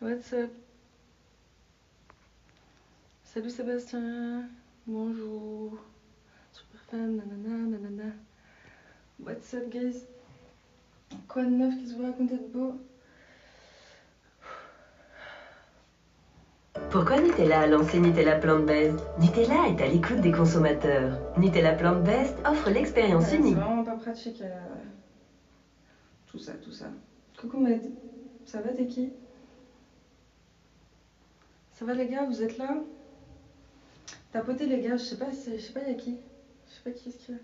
What's up? Salut Sébastien, bonjour, super fan, nanana, nanana. What's up guys? Quoi de neuf, qu'est-ce que vous racontez de beau? Pourquoi Nutella a lancé Nutella Plant-Based? Nutella est à l'écoute des consommateurs. Nutella Plant-Based offre l'expérience Ouais, unique. c'est vraiment pas pratique. Tout ça. Coucou Med, ça va, t'es qui? Ça va les gars, vous êtes là? Tapotez les gars, je sais pas y'a qui. Je sais pas qui est-ce qu'il y a.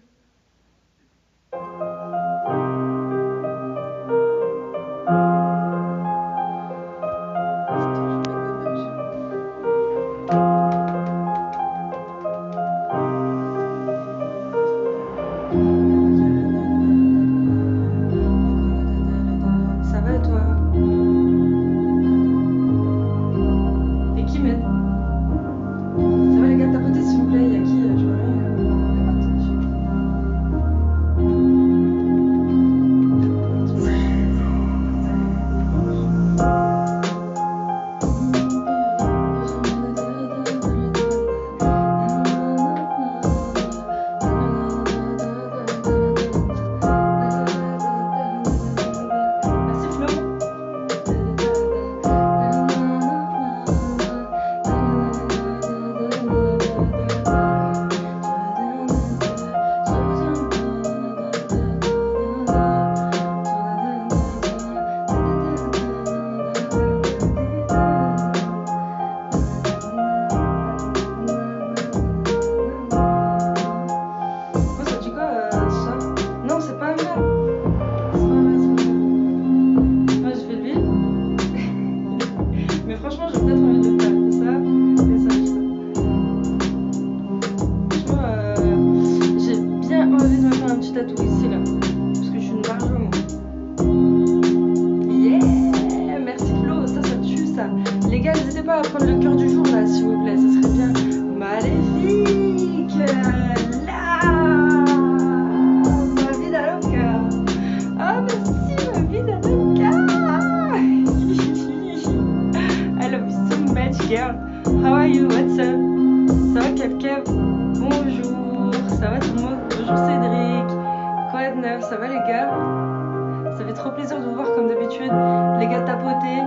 Ça va et toi? T'es qui Med? Ça va les gars, tapotez s'il vous plaît, y'a qui? Je vois rien. Merci Flo. Moi ça dit quoi ça? Non c'est pas un verre. Moi je fais lui. Mais franchement j'ai peut-être envie de faire ça et ça. Franchement j'ai bien envie de me faire un petit tatou ici là. Parce que je suis une marge moi. Yeah, merci Flo, ça tue ça. Les gars n'hésitez pas à prendre le cœur du jour là s'il vous plaît, ça serait bien. Maléfique là, ma vida loca. Ah merci ma vida loca. I love you so much girl. How are you? What's up? Ça va Kev? Bonjour. Ça va tout le monde? Bonjour Cédric. Quoi de neuf? Ça va les gars? Ça fait trop plaisir de vous voir comme d'habitude. Les gars tapotés.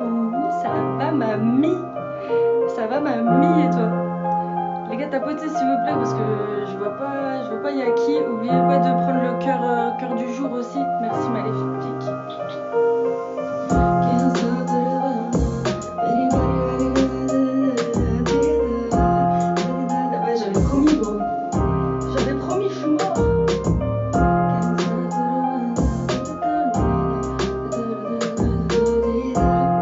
Oui, ça va mamie. Ça va mamie et toi? Les gars tapotez s'il vous plaît parce que je vois pas y'a qui. Oubliez pas de prendre le cœur du jour aussi. Merci Maléfique. Ouais, j'avais promis gros. J'avais promis, je suis mort.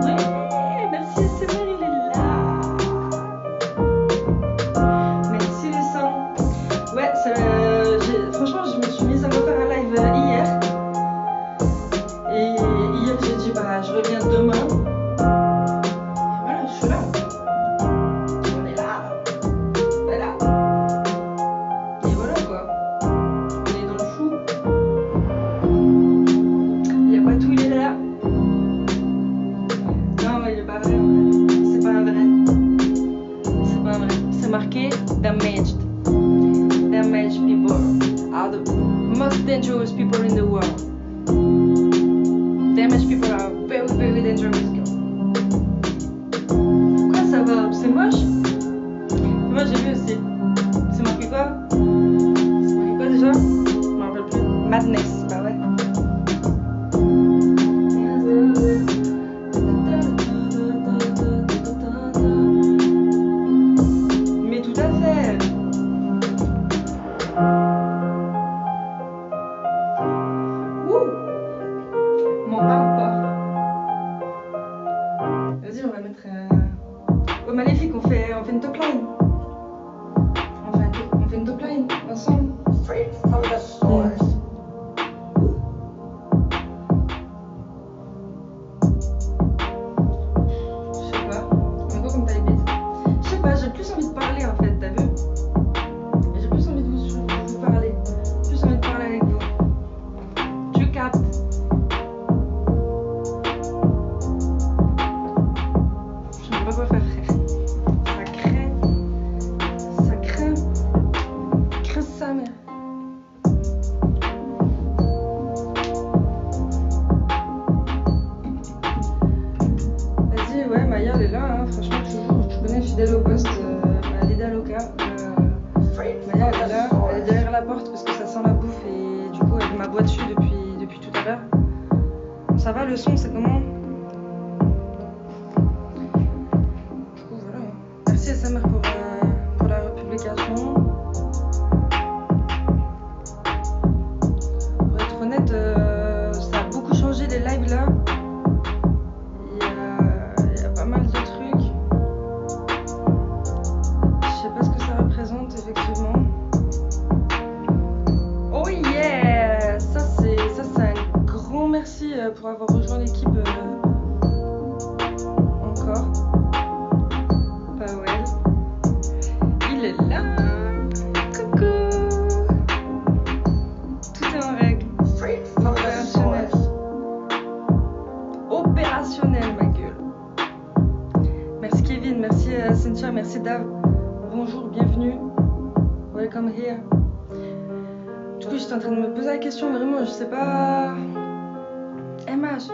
Ouais, merci SMR, il est là. Merci les sangs. Ouais, franchement, je me suis mise à refaire un live hier. Et hier, j'ai dit, bah, je reviens demain. Et voilà, je suis là. On est là. Voilà. Et voilà quoi. On est dans le chou. Il y a pas tout, il est là. Non, il est pas vrai. C'est pas un vrai. C'est pas un vrai. C'est marqué damaged. Damaged people are the most dangerous people in the world. Damaged people are very, very dangerous, girl. Quoi, ça va? C'est moche? Moi, j'ai vu aussi. C'est marqué quoi? C'est marqué quoi déjà? Je m'en rappelle plus. Madness, bah ouais. Mais tout à fait. Ouh! M'en parle pas. Vas-y, on va mettre au Maléfique, on fait une top line. On fait une top line ensemble. Straight from the source. Je sais pas. Mais quoi comme taille bite? Je sais pas, j'ai plus envie de parler en fait, t'as vu? J'ai plus envie de vous parler. Plus envie de parler avec vous. Tu captes? Je sais pas quoi faire, frère. Ça craint. Ça craint. Craint sa mère. Vas-y, ouais, Maya, elle est là, hein. Franchement, tu connais, fidèle au poste, ma Lida Loca. Maya, elle est là, elle est derrière la porte parce que ça sent la bouffe et du coup, elle m'aboie dessus depuis tout à l'heure. Ça va, le son, c'est comment? Du coup, voilà. Merci à sa mère pour la republication. Pour être honnête, ça a beaucoup changé les lives là. Il y a pas mal de trucs. Je sais pas ce que ça représente effectivement. Oh yeah! Ça c'est un grand merci pour avoir rejoint l'équipe encore. Powell. Il est là! Coucou! Tout est en règle. Straight from the Opérationnel. source. Opérationnel, ma gueule. Merci Kevin, merci Cynthia, merci Dave. Bonjour, bienvenue. Welcome here. Du coup, j'étais en train de me poser la question, vraiment, je sais pas. MH.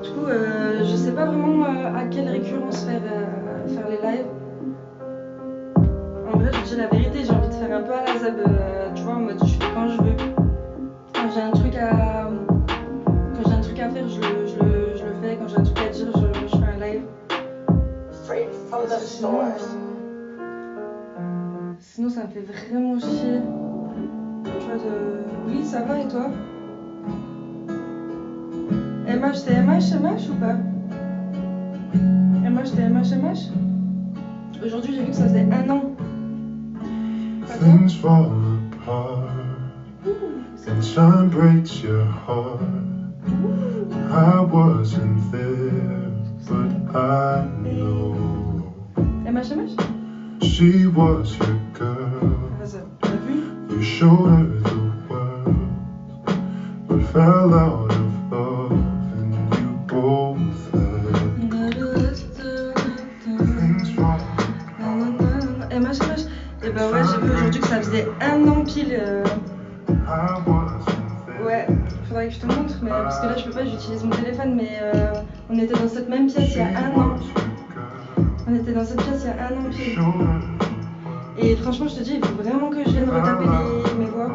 Du coup, je sais pas vraiment à quelle récurrence faire les lives. En vrai, je dis la vérité, j'ai envie de faire un peu à la Zab, tu vois, en mode je fais quand je veux. Quand j'ai un truc à faire, je le fais. Quand j'ai un truc à dire, je fais un live. Straight from the source. Sinon, ça me fait vraiment chier. Tu vois, oui, ça va et toi? MH, c'est MH ou pas? MH, c'est MH? Aujourd'hui, j'ai vu que ça faisait 1 an. Pas toi? Things fall apart and time breaks your heart. I wasn't there, but I know MH? she was your girl. Vas-y, t'as vu? You showed her the world, but fell out of love, and you both had things fall apart. MH. Et bah ouais, j'ai vu aujourd'hui que ça faisait 1 an pile. I wasn't there. Ouais, faudrait que je te montre, mais parce que là je peux pas, j'utilise mon téléphone, mais on était dans cette même pièce il y a 1 an. On était dans cette pièce il y a 1 an pile. Et franchement, je te dis, il faut vraiment que je vienne retaper mes voix.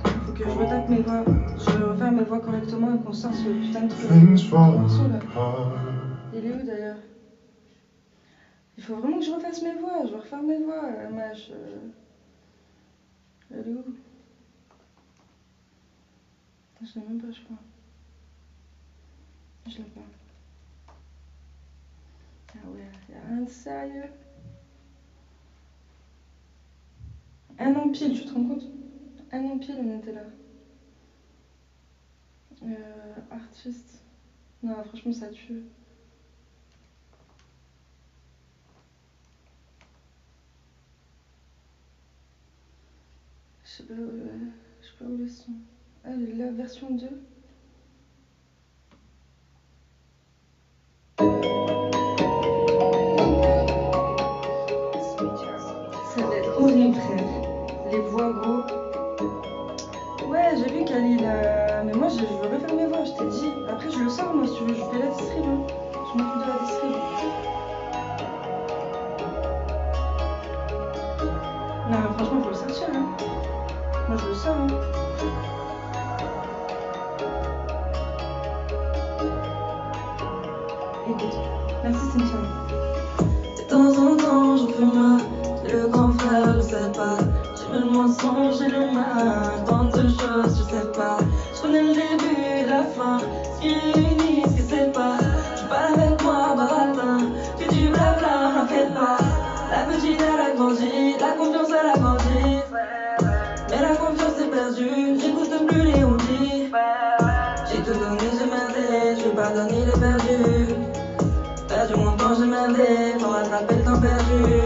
Il faut que je retape mes voix. Je vais refaire mes voix correctement et qu'on sorte ce putain de truc. Things fall morceau là. apart. Il est où d'ailleurs? Il faut vraiment que je refasse mes voix. Je vais refaire mes voix, MH. Elle est où? Je l'ai même pas, je crois. Je l'ai pas. Ah ouais, y'a rien de sérieux. 1 an pile, tu te rends compte? 1 an pile, on était là. Artiste. Non, franchement, ça tue. Je sais pas où les sont. Ah, la version 2. Ça va être horrible, frère. Les voix gros. Ouais, j'ai vu Khalil. Mais moi, je veux refaire mes voix, je t'ai dit. Non, mais franchement, faut le sortir. Hein. Moi, je le sors. Hein. Écoute. Merci, Cynthia. De temps en temps, j'en fais marre. T'es le grand frère, je sais pas. J'ai le mensonge, j'ai le mal. Tant de choses, je sais pas. Je connais le début et la fin. Ce qui réunit, ce qui sépare. Tu parles avec moi, baratin. Que du blabla, n'en fais pas. La petite, elle a grandi. La confiance, elle a grandi. Mais la confiance est perdue. J'écoute plus les on-dit. J'ai tout donné, j'ai merdé. Je vais pas donner les perdus. Perdu mon temps, j'ai merdé, faut rattraper le temps perdu.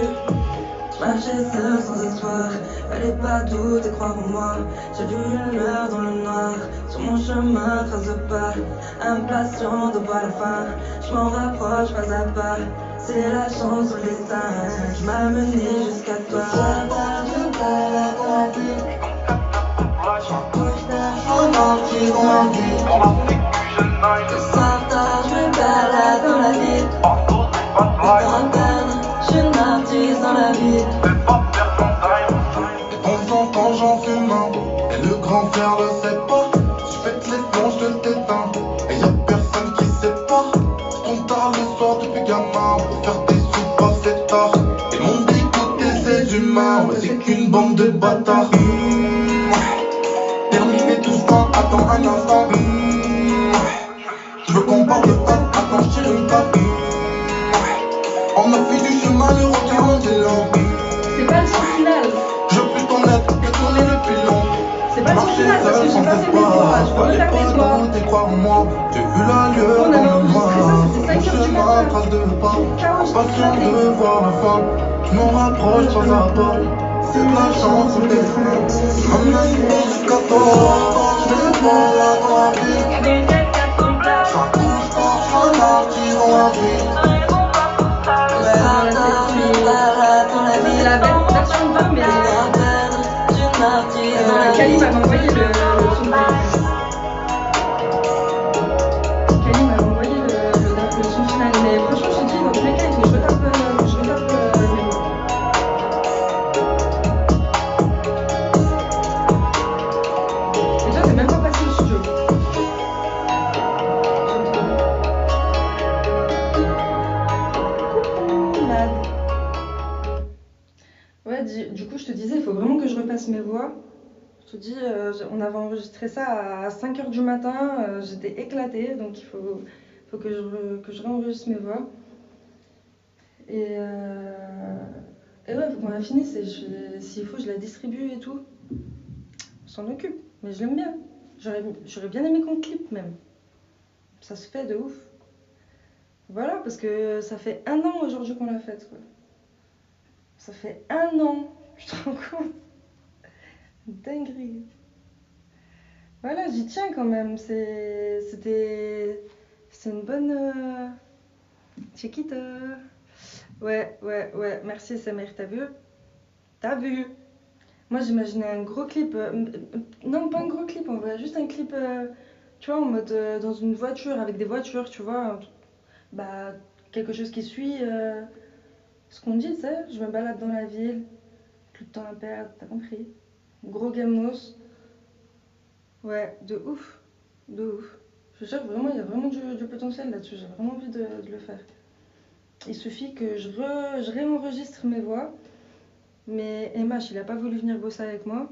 J'marchais seul sans espoir, fallait pas douter, croire en moi. J'ai vu une lueur dans le noir, sur mon chemin, trace de pas. Impatient de voir la fin, j'm'en rapproche pas à pas. C'est la chance ou le destin qui m'a mené jusqu'à toi. Je balade dans la vie, je dans la vie. Le soir tard, je me balade dans la ville. Je suis une artiste dans la ville. De temps en temps j'en fume un, et le grand frère le sait pas. Je pète les plombs, je t'éteins, et y'a personne qui sait pas. Je tombe tard le soir depuis gamin, pour faire des sous pas c'est tard. Et mon d'écouter ces humains, ouais c'est qu'une bande de bâtards. Terminer tout ça, attends un instant. Je veux qu'on parle de ça, attends je tire une tape. On a fait du chemin, le requin on est lent. C'est pas le son final. Je peux t'en être que tourner le pilon. C'est pas le son final parce que j'ai pas fait mes voix. Je veux refaire mes voix. T'es croire en moi, j'ai vu la lueur On avait dans le enregistré noir. ça, c'était 5 heures du Chemin, matin. trace de pas, Chaos, patient j'étais de voir la fin. Je m'en rapproche pas à pas. C'est de la chance ou des freins. M'amène jusqu'à toi. Je me balade dans la ville. Chaque coup je pars, je suis un artiste dans la vie. C'est la belle version 2, mais Kali m'avait envoyé le son final. Kali m'avait envoyé le son final. Mais franchement, je te dis, dans tous les cas, il faut que je retape mes mots. Et toi, t'es même pas passé au studio. Coucou, Mad. Ouais, du coup, je te disais, il faut vraiment que je repasse mes voix. Je te dis, on avait enregistré ça à 5h du matin, j'étais éclatée, donc il faut que je réenregistre mes voix. Et ouais, faut qu'on la finisse, et s'il faut, je la distribue et tout. On s'en occupe, mais je l'aime bien. J'aurais bien aimé qu'on clip même. Ça se fait de ouf. Voilà, parce que ça fait 1 an aujourd'hui qu'on l'a faite, quoi. Ça fait 1 an, tu te rends compte? Dinguerie. Voilà, j'y tiens quand même. C'est une bonne. Check it. Ouais. Merci Samir, t'as vu? T'as vu? Moi j'imaginais un gros clip. Non, pas un gros clip, on voit juste un clip, tu vois, en mode dans une voiture, avec des voitures, tu vois. Bah, quelque chose qui suit ce qu'on dit, tu sais. Je me balade dans la ville, plus de temps à perdre, t'as compris? Gros gamos. Ouais, de ouf. De ouf. Je te jure, vraiment, il y a vraiment du potentiel là-dessus. J'ai vraiment envie de le faire. Il suffit que je réenregistre mes voix. Mais MH, il a pas voulu venir bosser avec moi.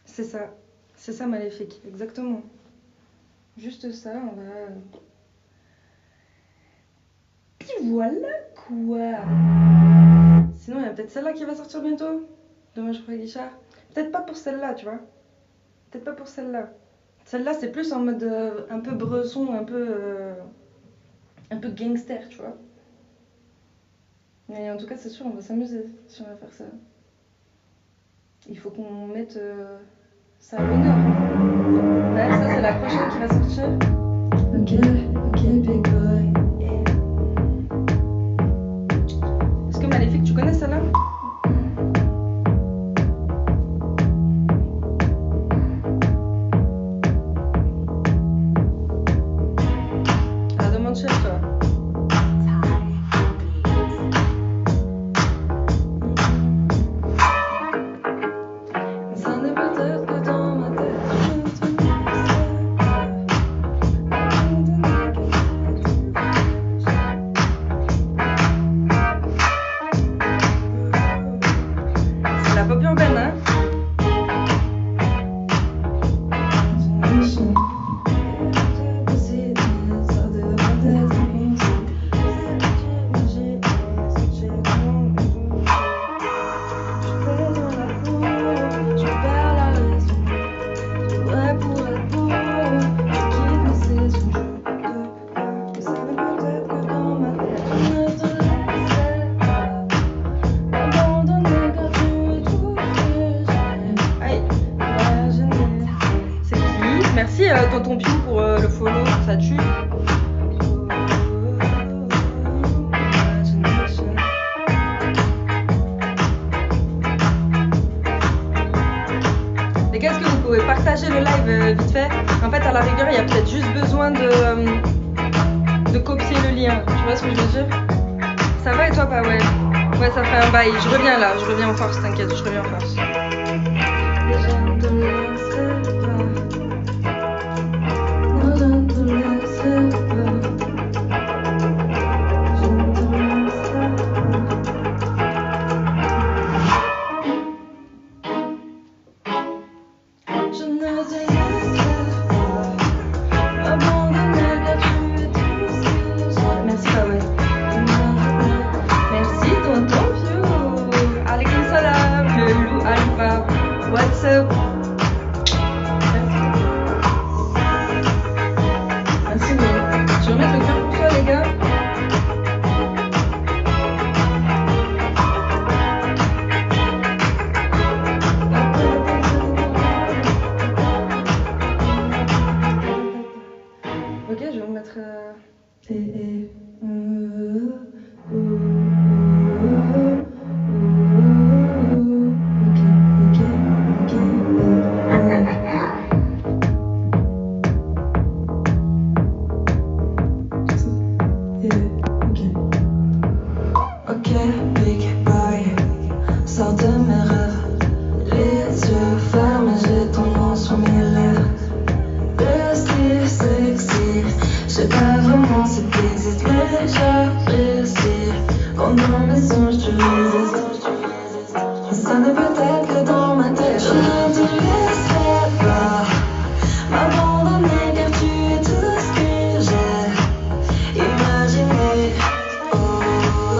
C'est ça. C'est ça, Maléfique. Exactement. Juste ça, on va... Puis voilà, quoi. Sinon, il y a peut-être celle-là qui va sortir bientôt. Dommage pour Guichard. Peut-être pas pour celle-là, tu vois. Peut-être pas pour celle-là. Celle-là, c'est plus en mode un peu bresson, un peu gangster, tu vois. Mais en tout cas, c'est sûr, on va s'amuser si on va faire ça. Il faut qu'on mette ça à l'honneur. Ouais, ça, c'est la prochaine qui va sortir. Ok, big boy. Est-ce que Maléfique, tu connais celle-là? Ah, demande chez toi. live vite fait. En fait, à la rigueur, il y a peut-être juste besoin de copier le lien. Tu vois ce que je veux dire? Ça va et toi, pas ouais? Ouais, ça fait un bail. Je reviens là, je reviens en force, t'inquiète, je reviens en force. Déjà, ne te laisse pas. Non, je ne te laisse pas. Je ne te laisse pas. Je ne te laisse pas. Abandonner car tu es tout ce que j'ai. Merci, pas ouais. Merci, tonton Pio. Alaikum salam, le loup Alpha. What's up? Merci, mais je vais remettre le cœur pour toi, les gars. Ok, je vais remettre. Ok, big boy, sors de mes rêves. Les yeux fermés, j'ai ton nom sur mes lèvres. Le style sexy, je sais pas vraiment si t'existes, mais j'apprécie quand dans mes songes tu résistes. Ça ne peut être que dans ma tête. Je ne te laisserai pas m'abandonner car tu es tout ce que j'ai imaginé. Oh, oh,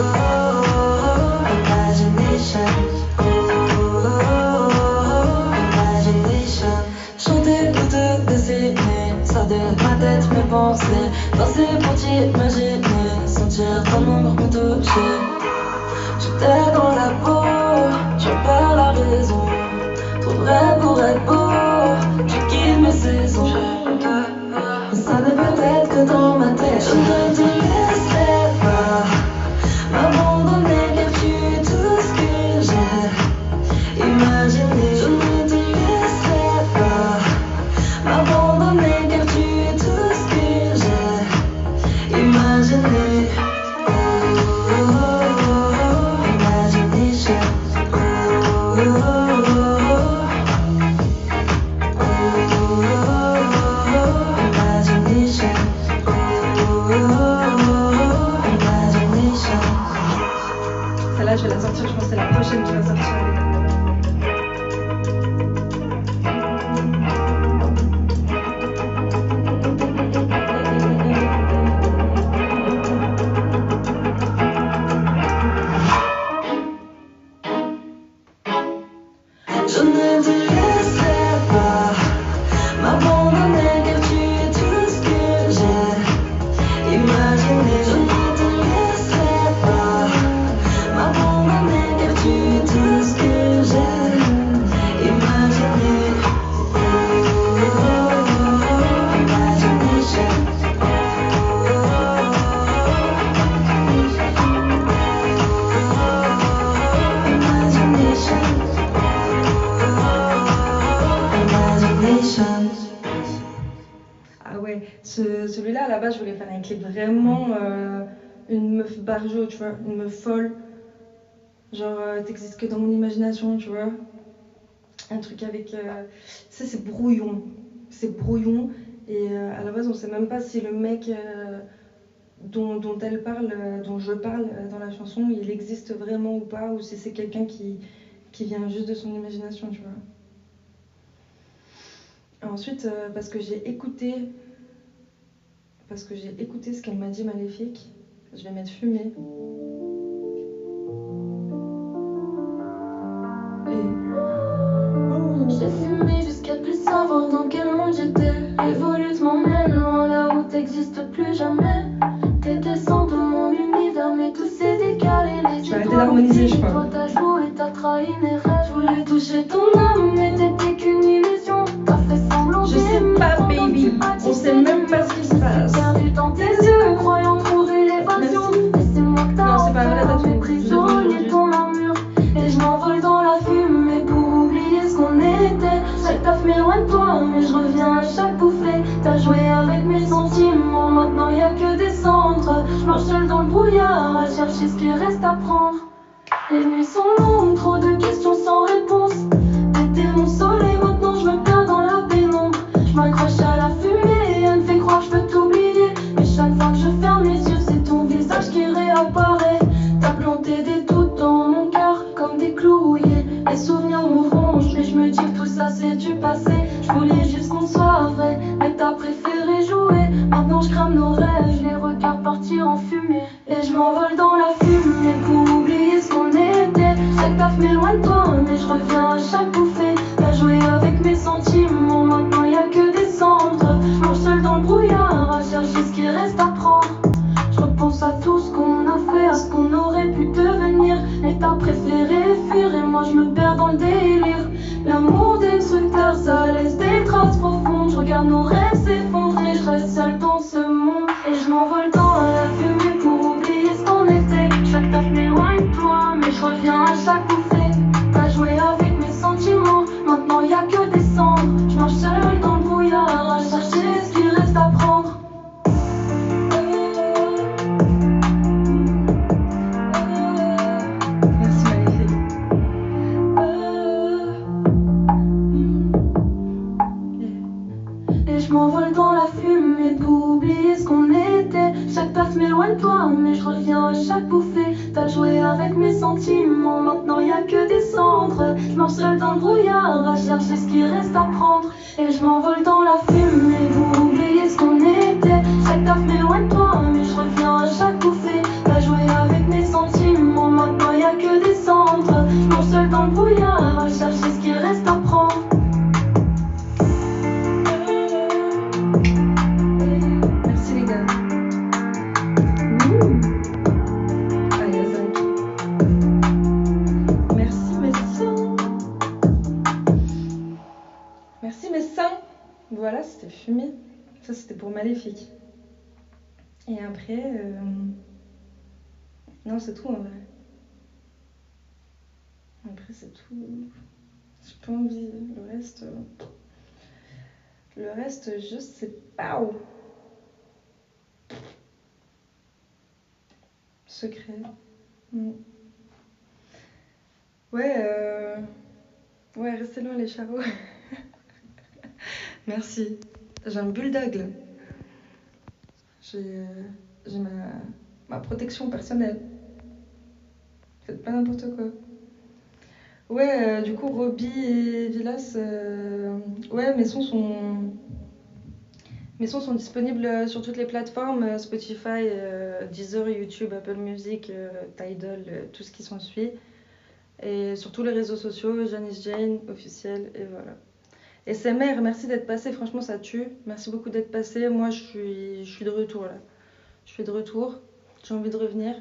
oh, imagination. Oh, oh, oh, imagination. Chanter ou te dessiner, ça de ma tête mes pensées. Danser pour t'imaginer, sentir ton ombre me toucher. J'étais dans la peau, j'en perds la raison. Trop vrai pour être beau, tu quittes mes saisons. Ça ne peut être que dans ma tête. Je ne te laisserai pas m'abandonner car tu es tout ce que j'ai imaginé. Je ne te laisserai pas m'abandonner car tu es tout ce que j'ai imaginé. Oh, oh, oh, imagination. Oh, oh, oh, imagination. Oh, imagination. Celle-là, je vais la sortir, je pense que c'est la prochaine qui va sortir. Je ne te laisserai pas m'abandonner car tu es tout ce que j'ai imaginé. Je ne te laisserai pas m'abandonner car tu es tout ce que j'ai imaginé. Oh, oh, oh, imagination. Oh, oh, oh, imagination. Imagination. Ah ouais, celui-là à la base je voulais faire un clip vraiment une meuf barjo, tu vois, une meuf folle. Genre t'existes que dans mon imagination, tu vois. Un truc avec. Ça c'est brouillon. C'est brouillon. Et à la base on sait même pas si le mec dont elle parle, dont je parle dans la chanson, il existe vraiment ou pas, ou si c'est quelqu'un qui vient juste de son imagination, tu vois. Ensuite, parce que j'ai écouté ce qu'elle m'a dit Maléfique, je vais mettre Fumée. J'ai fumé jusqu'à plus savoir dans quel monde j'étais. Les volutes m'emmènent loin là où t'existes plus jamais. T'étais sans de mon univers, mais tout s'est décalé. Les Je vais arrêter d'harmoniser, je crois. toi t'as joué, t'as trahi mes rêves. Je voulais toucher ton âme, mais t'étais qu'une illusion. T'as fait semblant Je sais pas, baby, on sait même pas ce qui se passe. Perdu dans tes yeux, croyant trouver l'évasion. Mais c'est moi que t'as Non, c'est pas vrai, t'as fait prisonnier ton armure. Et je m'envole dans la fumée pour oublier ce qu'on était. Chaque taf m'éloigne de toi, mais je reviens maintenant y a que des cendres. Je marche seule dans le brouillard à chercher ce qui reste à prendre. Les nuits sont longues, trop de questions sans réponse. T'étais mon soleil, maintenant je me perds dans la pénombre. Je m'accroche à la fumée, elle me fait croire que je peux t'oublier. Mais chaque fois que je ferme les yeux, c'est ton visage qui réapparaît. T'as planté des doutes dans mon cœur comme des clouillés. Les souvenirs me rongent, mais je me dis que tout ça c'est du passé. Je voulais juste qu'on soit vrai, mais t'as préféré jouer. Maintenant je crame nos rêves, je les regarde partir en fumée. Et je m'envole dans la fumée pour oublier ce qu'on était. Chaque taf m'éloigne de toi, mais je reviens à chaque bouffée. T'as joué avec mes sentiments, maintenant y a que des cendres. Je marche seule dans le brouillard à chercher ce qui reste à prendre. Je repense à tout ce qu'on a fait, à ce qu'on aurait pu devenir. Mais t'as préféré fuir et moi je me perds dans le délire. L'amour destructeur, ça laisse des traces profondes. Je regarde nos rêves s'effondrer, je reste seule dans ce monde. Et je m'envole dans la fumée pour oublier ce qu'on était. Chaque taf m'éloigne de toi, mais je reviens à chaque bouffée. T'as joué avec mes sentiments, maintenant y a que des cendres. Je marche seule dans le brouillard à chercher ce qu'il reste à prendre. Merci Maléfique. Et je m'envole dans la fumée pour oublier ce qu'on était. Chaque taf m'éloigne de toi, mais je reviens à chaque bouffée. T'as joué avec mes sentiments, maintenant y a que des cendres. Je marche seule dans le brouillard à chercher ce qui reste à prendre. Et je m'envole dans la fumée pour oublier ce qu'on était. Chaque taf m'éloigne de toi, mais je reviens à chaque bouffée. T'as joué avec mes sentiments, maintenant y a que des cendres. Je marche seule dans le brouillard à chercher ce qui reste à prendre. Merci les gars. Ayazaki. Merci mes seins. Merci mes seins. Voilà, c'était fumé. Ça c'était pour Maléfique. Et après, non c'est tout en vrai. Après c'est tout. J'ai pas envie. Le reste, je sais pas où. Secret. Ouais, restez loin les charros. Merci. J'ai un bulldog là. J'ai ma protection personnelle. Faites pas n'importe quoi. Ouais, du coup, Roby et Vilas, ouais, mes sons sont disponibles sur toutes les plateformes, Spotify, Deezer, YouTube, Apple Music, Tidal, tout ce qui s'ensuit. Et sur tous les réseaux sociaux, Janice Jane, officiel, et voilà. Et SMR, merci d'être passé, franchement ça tue. Merci beaucoup d'être passé. Moi je suis de retour là. Je suis de retour, j'ai envie de revenir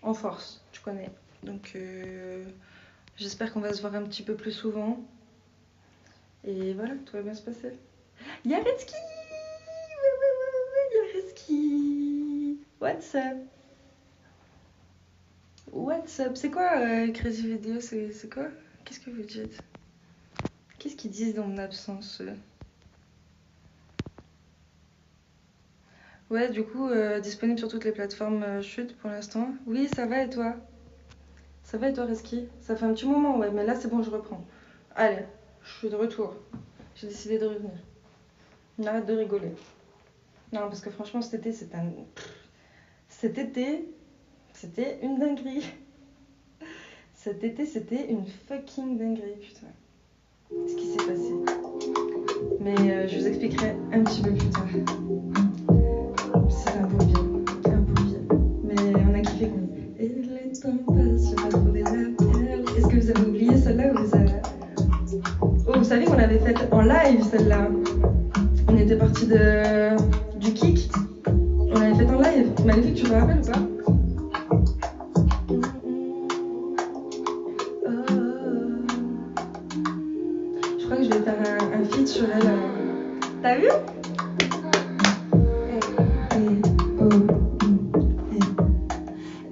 en force, tu connais. Donc j'espère qu'on va se voir un petit peu plus souvent. Et voilà, tout va bien se passer. Yaretski! Ouais, Yaretski! What's up? What's up? C'est quoi Crazy Video? C'est quoi? Qu'est-ce que vous dites? Qu'est-ce qu'ils disent dans mon absence? Ouais, du coup, disponible sur toutes les plateformes chute pour l'instant. Oui, ça va et toi? Ça va et toi, Reski? Ça fait un petit moment, ouais, mais là c'est bon, je reprends. Allez, je suis de retour. J'ai décidé de revenir. On arrête de rigoler. Non, parce que franchement, cet été, Cet été, c'était une dinguerie. Cet été, c'était une fucking dinguerie, putain. Ce qui s'est passé. Mais je vous expliquerai un petit peu plus tard. C'est un beau bien. Mais on a kiffé quand même. Et le temps passe, j'ai pas trouvé la perle. Est-ce que vous avez oublié celle-là ou vous avez... Oh, vous savez qu'on avait fait en live celle-là. On était parti du kick. On l'avait fait en live. Maléfique, tu te rappelles ou pas? Je crois que je vais faire un feat sur elle. T'as vu?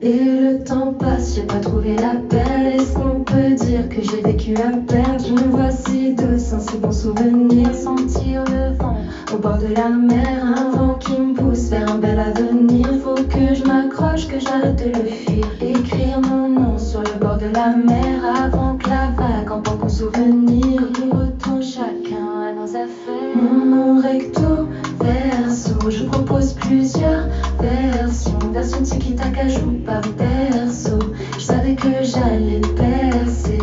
Et le temps passe, j'ai pas trouvé la perle. Est-ce qu'on peut dire que j'ai vécu à perdre? Je me vois si douce, un si bon souvenir, sentir le vent au bord de la mer, un vent qui me pousse vers un bel avenir. Faut que je m'accroche, que j'arrête de le fuir. Écrire mon nom sur le bord de la mer avant que la vague emporte mon souvenir. Et retourne chacun à nos affaires. Mon nom recto, verso, je propose plusieurs versions. Version tiki-taka, joue pas perso. Je savais que j'allais le percer.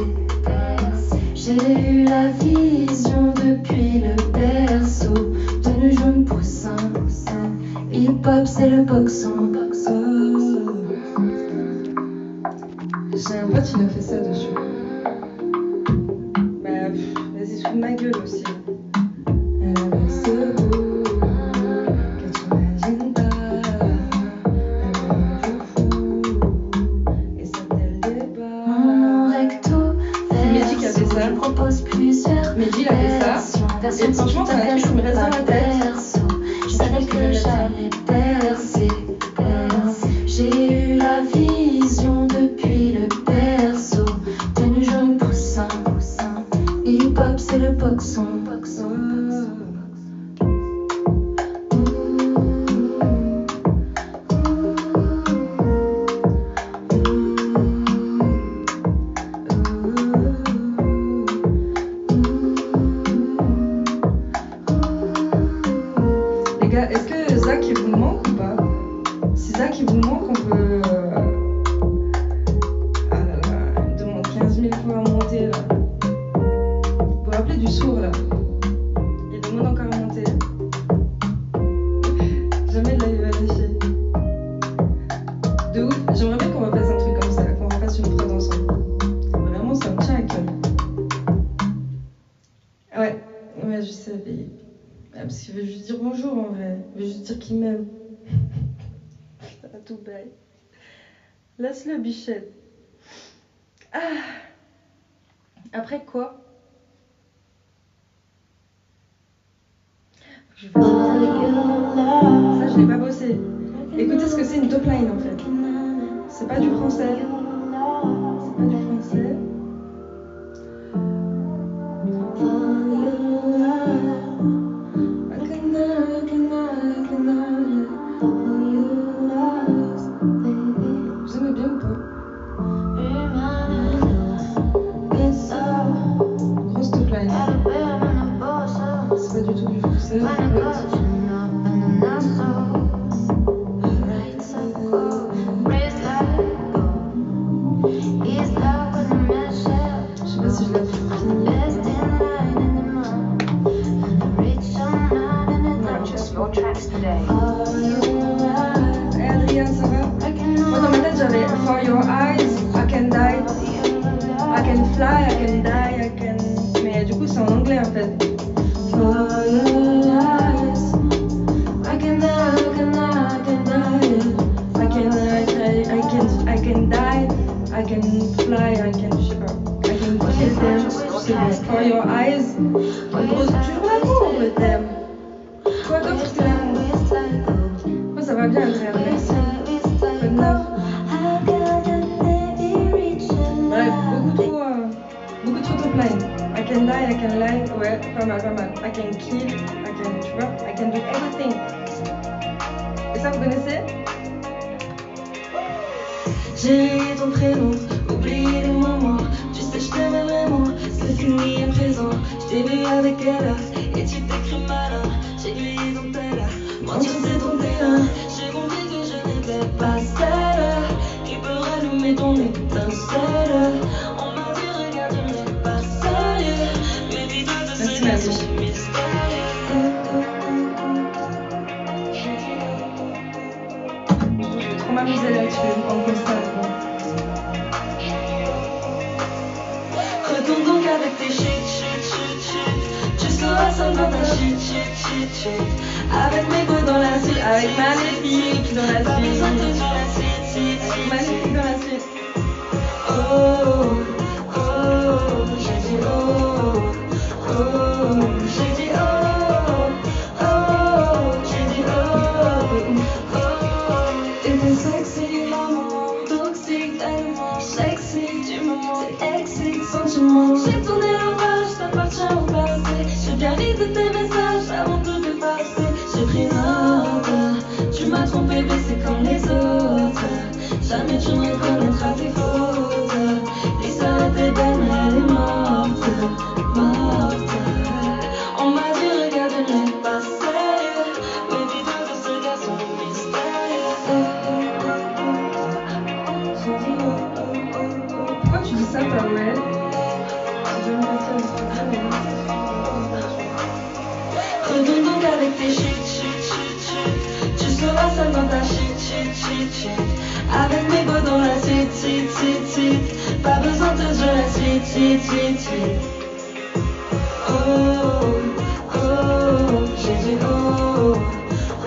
J'ai eu la vision depuis le berceau. Tenue jaune poussin. Hip-hop c'est le boxon. J'ai un pote, il a fait ça dessus. Bah, vas-y, sous ma gueule aussi. Elle avait ce goût que tu imagines pas. Elle me fou et ça dès le départ. Mon recto, C'est Mehdi qui a fait ça. je propose plusieurs Mehdi, il a fait ça. Et franchement, c'est un truc qui me reste dans la tête. Je savais que j'allais percer. J'ai eu la vision depuis le berceau. Tenue jaune poussin. Hip-hop c'est le boxon. Les gars, est-ce que Zach il vous manque ou pas? Si Zach il vous manque, on peut. Ah là là, il me demande 15 000 fois à monter là. Vous vous rappelez du sourd là? Il demande encore à monter. Jamais de la vie va lâcher. De ouf, j'aimerais bien qu'on refasse un truc comme ça, qu'on refasse une prod ensemble. Vraiment, ça me tient à cœur. Ouais, je sais. Parce qu'il veut juste dire bonjour en vrai. Il veut juste dire qu'il m'aime. Putain, tout bail. Laisse-le, bichette. Ah. Après quoi? Je vais faire ça, je l'ai pas bossé. Écoutez ce que c'est une top line en fait. C'est pas du français. C'est pas du français. Vous aimez bien ou pas? Grosse top line. C'est pas du tout du français. Je sais pas si je l'ai fini. Hey Adrien, ça va? Moi dans ma tête j'avais For your eyes, I can die, I can fly, I can die, I can... Mais du coup c'est en anglais en fait. For your eyes, I can die, I can die, I can die. I can die, I can fly, I can... Je sais pas. I can kill them, c'est bon. For your eyes. En gros c'est toujours l'amour le thème. Quoi d'autre que l'amour? Moi ça va bien Adrien, merci. Pas de neuf. Bref, beaucoup trop top line. I can die, I can lie, ouais, pas mal. I can kill, tu vois, I can do everything. Et ça, vous connaissez? J'ai ton prénom, oublie les moments. Tu sais, je t'aimais vraiment. C'est fini à présent. Je t'ai vu avec elle et tu t'es cru malin. J'ai glissé dans tes là. Mentir, c'est ton terrain. J'ai compris que je n'étais pas celle qui peut rallumer ton étincelle. On m'a dit, regarde, je n'ai pas sérieux. Mais dis-toi de Merci, ce Marie. mystérieux. Je vais trop m'amuser là-dessus, en constat. Retourne donc avec tes shit. Tu seras seul dans ta shit. Avec mes go dans la suite. Avec Maléfique dans la Pas suite. besoin de faire la suite. Maléfique dans la suite. Oh, j'ai dit j'ai dit j'ai dit et t'es sexy, maman, toxique, tellement sexy, tu me montres excite, sentiment. J'ai tourné la page, t'appartiens au passé. J'ai bien lisé tes messages avant de te dépasser. mais tu me reconnaîtras tes fautes. L'histoire était belle, mais elle est morte, morte. On m'a dit regarde le passé, mais puis de ce garçon mystérieux. J'ai dit oh, oh, oh, oh. Pourquoi tu dis ça, toi, Noël? Je vais me passer un petit peu, mais non. Retourne donc avec tes chutes, chutes, chutes, chutes. Tu seras seul dans ta chute, chute, chute, chute. Avec mes go dans la suite, suite, suite, suite. Pas besoin de jouer la suite, suite, suite, suite. Oh, oh, j'ai dit oh,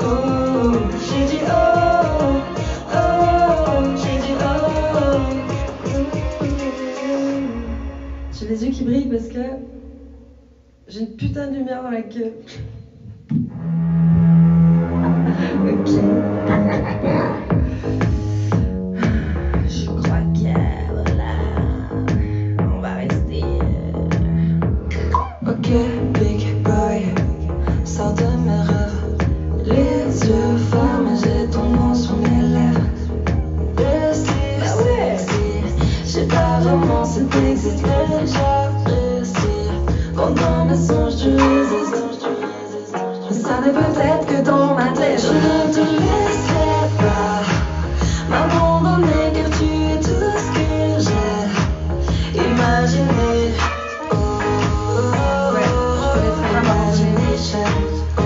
oh, j'ai dit oh, oh, j'ai dit oh. J'ai les yeux qui brillent parce que j'ai une putain de lumière dans la gueule. Ok. Je crois que voilà, on va rester. Ok, big boy, sors de mes rêves. Les yeux fermés, j'ai ton nom sur mes lèvres. Sexy, j'ai pas vraiment cet existe, mais j'apprécie. Quand dans mes songes tu résistes. Ça n'est peut-être que dans ma tête. Je ne te laisserai pas m'abandonner car tu es tout ce que j'ai imaginé. Oh, Ouais, je te laisserai pas imagination. Oh,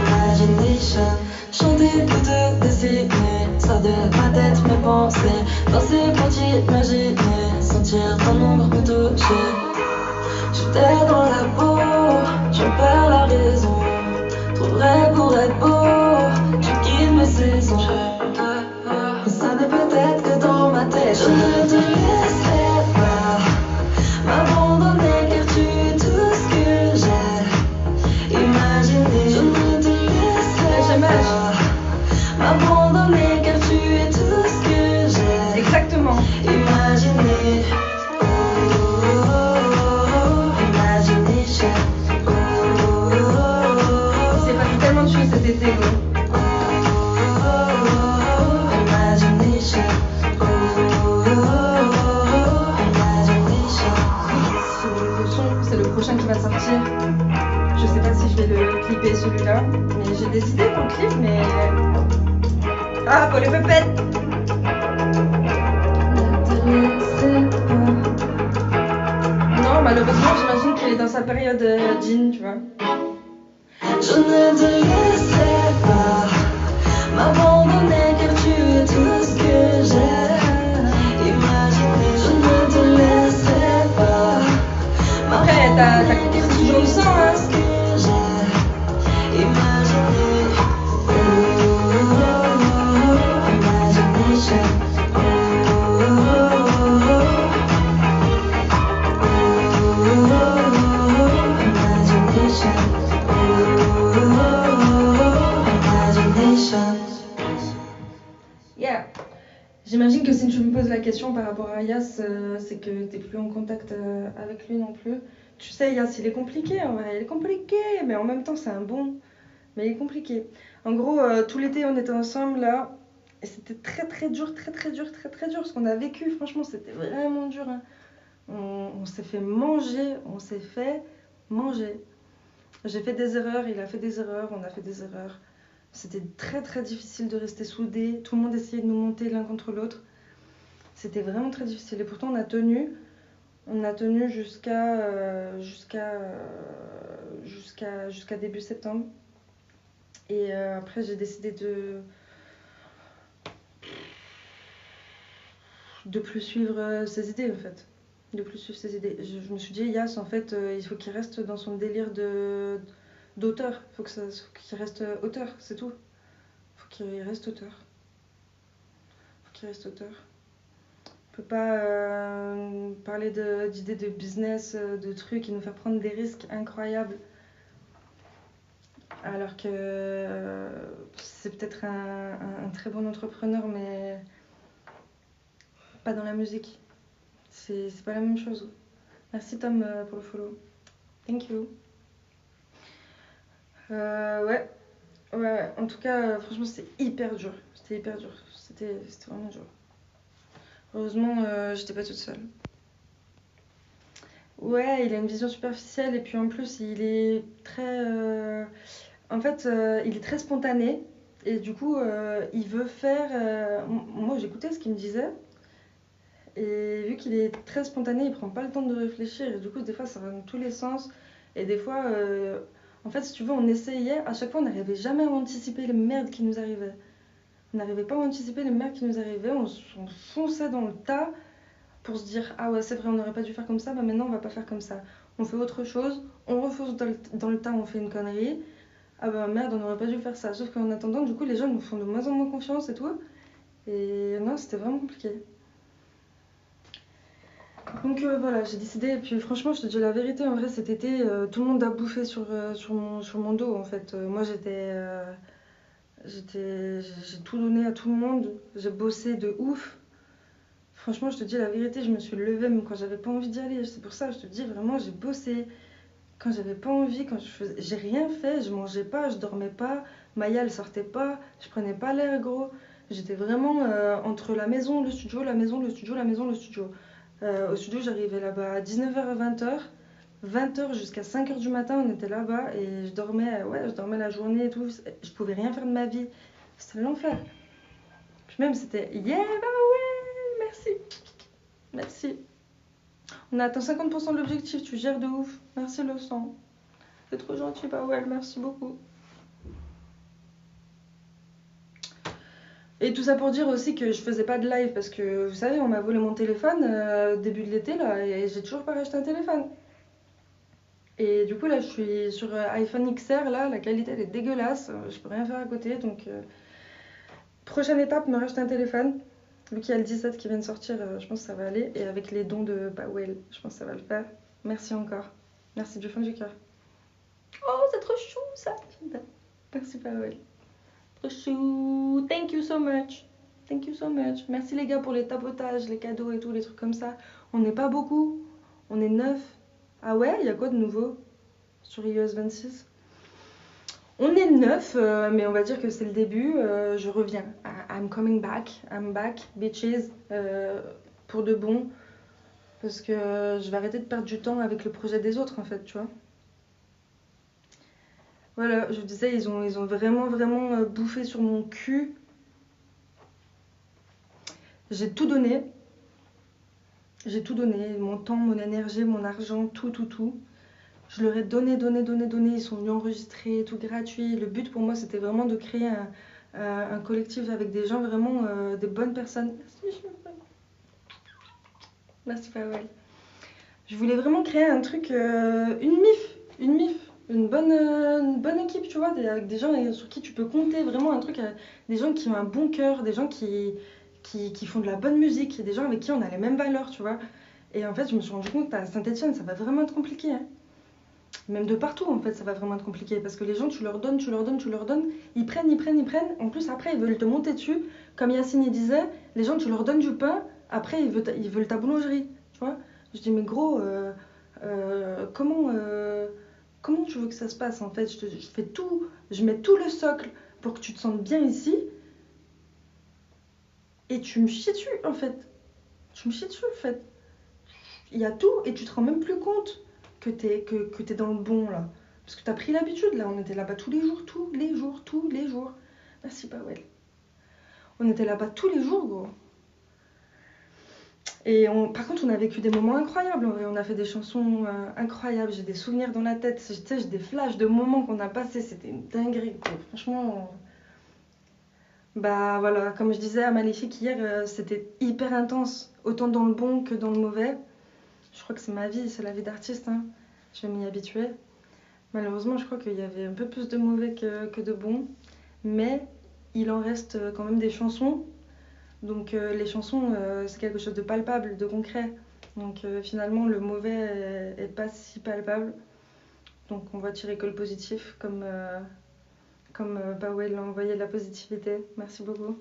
imagination. Chanter pour te dessiner, ça de ma tête mes pensées. Danser pour t'imaginer, sentir ton ombre me toucher. Je t'ai dans la peau, je perds la raison. Trop vrai pour être beau, tu quittes mes saisons. Ça n'est peut-être que dans ma tête. Je ne te laisserai pas m'abandonner car tu es tout ce que j'ai imaginé. Je ne te laisserai pas m'abandonner car tu es tout ce que j'ai Exactement. imaginé. Il s'est passé tellement de choses cet été, gros. Ce son, c'est le prochain qui va sortir. Je sais pas si je vais le clipper celui-là, mais j'ai des idées pour le clip, mais. Ah, pour les pépettes! Non, malheureusement, j'imagine qu'il est dans sa période jean, tu vois. Je ne te laisserai pas m'abandonner car tu es tout ce que j'ai imaginé. Je ne te laisserai pas Après, t'as toujours le sang, hein. ce que j'ai imaginé. Oh, imagination. Oh, imagination. Yeah. J'imagine que si tu me poses la question par rapport à Yas, c'est que t'es plus en contact avec lui non plus. Tu sais, Yas, il est compliqué en vrai, il est compliqué, mais en même temps, c'est un bon. Mais il est compliqué. En gros, tout l'été, on était ensemble là, et c'était très très dur, très très dur, très très dur. Ce qu'on a vécu, franchement, c'était vraiment dur, hein. On s'est fait manger, J'ai fait des erreurs, il a fait des erreurs, on a fait des erreurs. C'était très très difficile de rester soudés. Tout le monde essayait de nous monter l'un contre l'autre. C'était vraiment très difficile. Et pourtant, on a tenu. On a tenu jusqu'à début septembre. Et après, j'ai décidé de plus suivre ses idées, en fait. De plus suivre ses idées. Je me suis dit, Yas, en fait, il faut qu'il reste dans son délire d'auteur. Il faut qu'il reste auteur, c'est tout. Il faut qu'il reste auteur. On peut pas parler d'idées de business, de trucs et nous faire prendre des risques incroyables. Alors que c'est peut-être un très bon entrepreneur, mais pas dans la musique. C'est pas la même chose. Merci Tom pour le follow. Thank you. Ouais. En tout cas, franchement, c'était hyper dur. c'était hyper dur. C'était vraiment dur. Heureusement, j'étais pas toute seule. Ouais, il a une vision superficielle et puis en plus, il est très... En fait, il est très spontané et du coup, il veut faire... Moi, j'écoutais ce qu'il me disait et vu qu'il est très spontané, il prend pas le temps de réfléchir et du coup, des fois, ça va dans tous les sens et des fois, en fait, si tu veux, on essayait, à chaque fois, on n'arrivait jamais à anticiper les merdes qui nous arrivaient. On n'arrivait pas à anticiper les merdes qui nous arrivaient, on fonçait dans le tas pour se dire ah ouais c'est vrai on n'aurait pas dû faire comme ça, bah maintenant on va pas faire comme ça. On fait autre chose, on refonce dans le tas, on fait une connerie. Ah bah merde on n'aurait pas dû faire ça. Sauf qu'en attendant du coup les gens nous font de moins en moins confiance et tout. Et non c'était vraiment compliqué. Donc voilà j'ai décidé et puis franchement je te dis la vérité en vrai cet été tout le monde a bouffé sur mon dos en fait. Moi j'ai tout donné à tout le monde, j'ai bossé de ouf. Franchement, je te dis la vérité, je me suis levée même quand j'avais pas envie d'y aller. C'est pour ça, je te dis vraiment, j'ai bossé. Quand j'avais pas envie, j'ai rien fait, je mangeais pas, je dormais pas. Maya, elle sortait pas, je prenais pas l'air gros. J'étais vraiment entre la maison, le studio, la maison, le studio, la maison, le studio. Au studio, j'arrivais là-bas à 19h à 20h. 20h jusqu'à 5h du matin, on était là-bas et je dormais la journée et tout. Je pouvais rien faire de ma vie. C'était l'enfer. Puis même, c'était yeah, bah ouais, merci. Merci. On a atteint 50% de l'objectif, tu gères de ouf. Merci le sang. C'est trop gentil, Powell, merci beaucoup. Et tout ça pour dire aussi que je faisais pas de live parce que vous savez, on m'a volé mon téléphone début de l'été là et j'ai toujours pas racheté un téléphone. Et du coup là je suis sur iPhone XR là, la qualité elle est dégueulasse, je peux rien faire à côté donc prochaine étape me racheter un téléphone. Vu qu'il y a le 17 qui vient de sortir, je pense que ça va aller. Et avec les dons de Powell, je pense que ça va le faire. Merci encore. Merci du fond du cœur. Oh, c'est trop chou ça. Merci Powell. Trop chou. Thank you so much. Thank you so much. Merci les gars pour les tapotages, les cadeaux et tout, les trucs comme ça. On n'est pas beaucoup. On est 9. Ah ouais, il y a quoi de nouveau sur iOS 26 ? On est 9, mais on va dire que c'est le début. Je reviens. I'm coming back. I'm back, bitches. Pour de bon. Parce que je vais arrêter de perdre du temps avec le projet des autres, en fait, tu vois. Voilà, je vous disais, ils ont vraiment, vraiment bouffé sur mon cul. J'ai tout donné. J'ai tout donné. Mon temps, mon énergie, mon argent, tout. Je leur ai donné. Ils sont venus enregistrer, tout gratuit. Le but pour moi, c'était vraiment de créer un collectif avec des gens vraiment, des bonnes personnes. Merci Powell. Je voulais vraiment créer un truc, une bonne équipe, tu vois, avec des gens sur qui tu peux compter, vraiment un truc, des gens qui ont un bon cœur, des gens qui font de la bonne musique, des gens avec qui on a les mêmes valeurs, tu vois. Et en fait, je me suis rendu compte qu'à Saint-Etienne, ça va vraiment être compliqué, hein. Même de partout, en fait, ça va vraiment être compliqué. Parce que les gens, tu leur donnes. Ils prennent. En plus, après, ils veulent te monter dessus. Comme Yacine il disait, les gens, tu leur donnes du pain. Après, ils veulent ta boulangerie. Tu vois ? Je dis, mais gros, comment tu veux que ça se passe, en fait ? Je fais tout. Je mets tout le socle pour que tu te sentes bien ici. Et tu me chies dessus, en fait. Il y a tout et tu te rends même plus compte que t'es dans le bon là. Parce que t'as pris l'habitude là, on était là-bas tous les jours. Merci Powell. On était là-bas tous les jours gros. Et par contre on a vécu des moments incroyables, on a fait des chansons incroyables, j'ai des souvenirs dans la tête, j'ai des flashs de moments qu'on a passés, c'était une dinguerie gros. Franchement, bah voilà, comme je disais à Maléfique hier, c'était hyper intense, autant dans le bon que dans le mauvais. Je crois que c'est ma vie, c'est la vie d'artiste, hein. Je vais m'y habituer. Malheureusement, je crois qu'il y avait un peu plus de mauvais que de bons. Mais il en reste quand même des chansons. Donc les chansons, c'est quelque chose de palpable, de concret. Donc finalement, le mauvais est pas si palpable. Donc on va tirer que le positif, comme Powell l'a envoyé de la positivité. Merci beaucoup.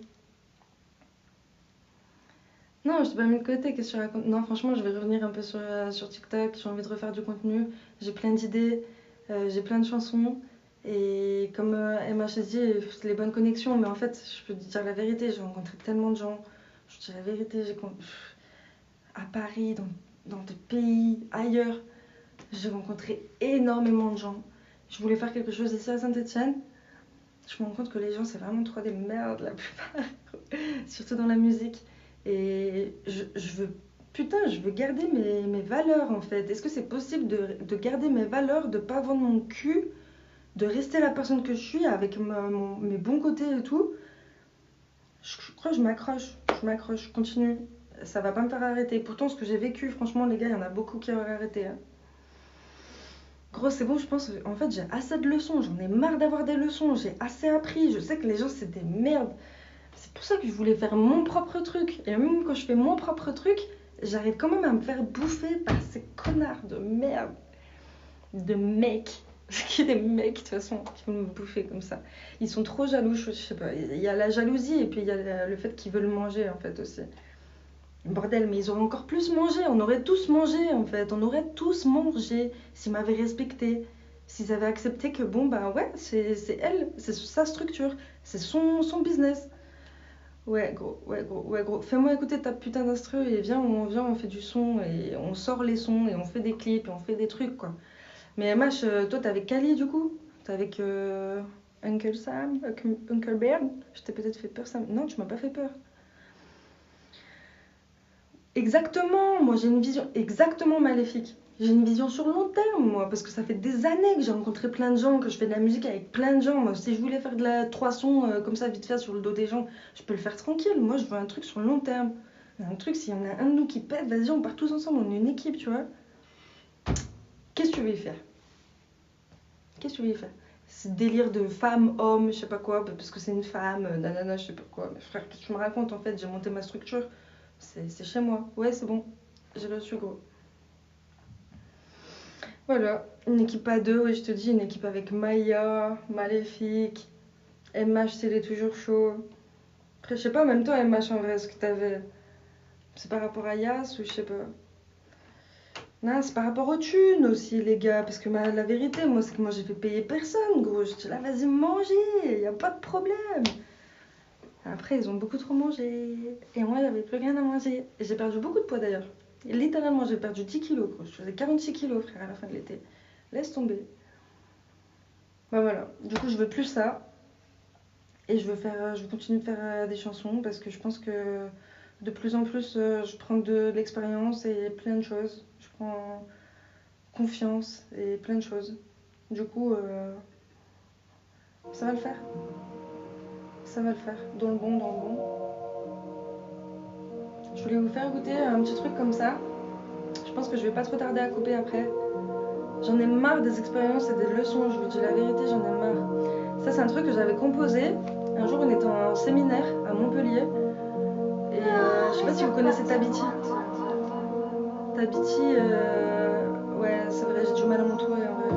Non, je t'ai pas mis de côté, qu'est-ce que tu racontes ? Non, franchement, je vais revenir un peu sur TikTok, j'ai envie de refaire du contenu, j'ai plein d'idées, j'ai plein de chansons Et comme MH a dit, c'est les bonnes connexions, mais en fait, je peux te dire la vérité, j'ai rencontré tellement de gens. Je te dis la vérité, à Paris, dans des pays, ailleurs, j'ai rencontré énormément de gens. Je voulais faire quelque chose ici à Saint-Etienne. Je me rends compte que les gens, c'est vraiment trop des merdes la plupart, surtout dans la musique. Et je veux garder mes valeurs en fait. Est-ce que c'est possible de garder mes valeurs, de pas vendre mon cul, de rester la personne que je suis avec mes bons côtés et tout? Je crois que je m'accroche, je continue. Ça va pas me faire arrêter. Pourtant, ce que j'ai vécu, franchement, les gars, il y en a beaucoup qui auraient arrêté. Hein. Gros, c'est bon, je pense. En fait, j'ai assez de leçons. J'en ai marre d'avoir des leçons. J'ai assez appris. Je sais que les gens, c'est des merdes. C'est pour ça que je voulais faire mon propre truc. Et même quand je fais mon propre truc, j'arrive quand même à me faire bouffer par ces connards de merde. De mecs. Parce qu'il y a des mecs, de toute façon, qui veulent me bouffer comme ça. Ils sont trop jaloux, je sais pas. Il y a la jalousie et puis il y a le fait qu'ils veulent manger, en fait, aussi. Bordel, mais ils auraient encore plus mangé. On aurait tous mangé, en fait. On aurait tous mangé s'ils m'avaient respecté. S'ils avaient accepté que, bon, bah ouais, c'est elle. C'est sa structure. C'est son business. Ouais, gros. Fais-moi écouter ta putain d'instru et viens, on fait du son et on sort les sons et on fait des clips et on fait des trucs, quoi. Mais MH, toi, t'es avec Kali, du coup? T'es avec Uncle Sam, Uncle Bear? Je t'ai peut-être fait peur, Sam. Non, tu m'as pas fait peur. Exactement, moi j'ai une vision exactement maléfique. J'ai une vision sur le long terme, moi, parce que ça fait des années que j'ai rencontré plein de gens, que je fais de la musique avec plein de gens. Moi, si je voulais faire de la 3 sons comme ça, vite fait, sur le dos des gens, je peux le faire tranquille. Moi, je veux un truc sur le long terme. Un truc, s'il y en a un de nous qui pète, vas-y, on part tous ensemble, on est une équipe, tu vois. Qu'est-ce que tu veux y faire? Qu'est-ce que tu veux y faire? C'est délire de femme, homme, je sais pas quoi, parce que c'est une femme, nanana, je sais pas quoi. Mais frère, qu'est-ce que tu me racontes, en fait? J'ai monté ma structure. C'est chez moi. Ouais, c'est bon. J'ai reçu, gros. Voilà. Une équipe à deux, oui, je te dis. Une équipe avec Maya, Maléfique. MH, il est toujours chaud. Après, je sais pas, en même temps, MH, en vrai, ce que t'avais... C'est par rapport à Yas ou je sais pas. Non, c'est par rapport aux thunes aussi, les gars. Parce que la vérité, moi, c'est que moi, j'ai fait payer personne, gros. Je dis là, vas-y, manger. Y a pas de problème. Après, ils ont beaucoup trop mangé. Et moi, j'avais plus rien à manger. Et j'ai perdu beaucoup de poids d'ailleurs. Et littéralement, j'ai perdu 10 kilos. Quoi. Je faisais 46 kilos, frère, à la fin de l'été. Laisse tomber. Bah voilà. Du coup, je veux plus ça. Et je veux continuer de faire des chansons parce que je pense que de plus en plus, je prends de l'expérience et plein de choses. Je prends confiance et plein de choses. Du coup, ça va le faire. Ça va le faire, dans le bon. Je voulais vous faire écouter un petit truc comme ça. Je pense que je vais pas trop tarder à couper après. J'en ai marre des expériences et des leçons, je vous dis la vérité, j'en ai marre. Ça, c'est un truc que j'avais composé. Un jour, on était en séminaire à Montpellier. Et je sais pas si vous connaissez Tabiti. Tabiti, ouais, c'est vrai, j'ai du mal à m'entourer en vrai.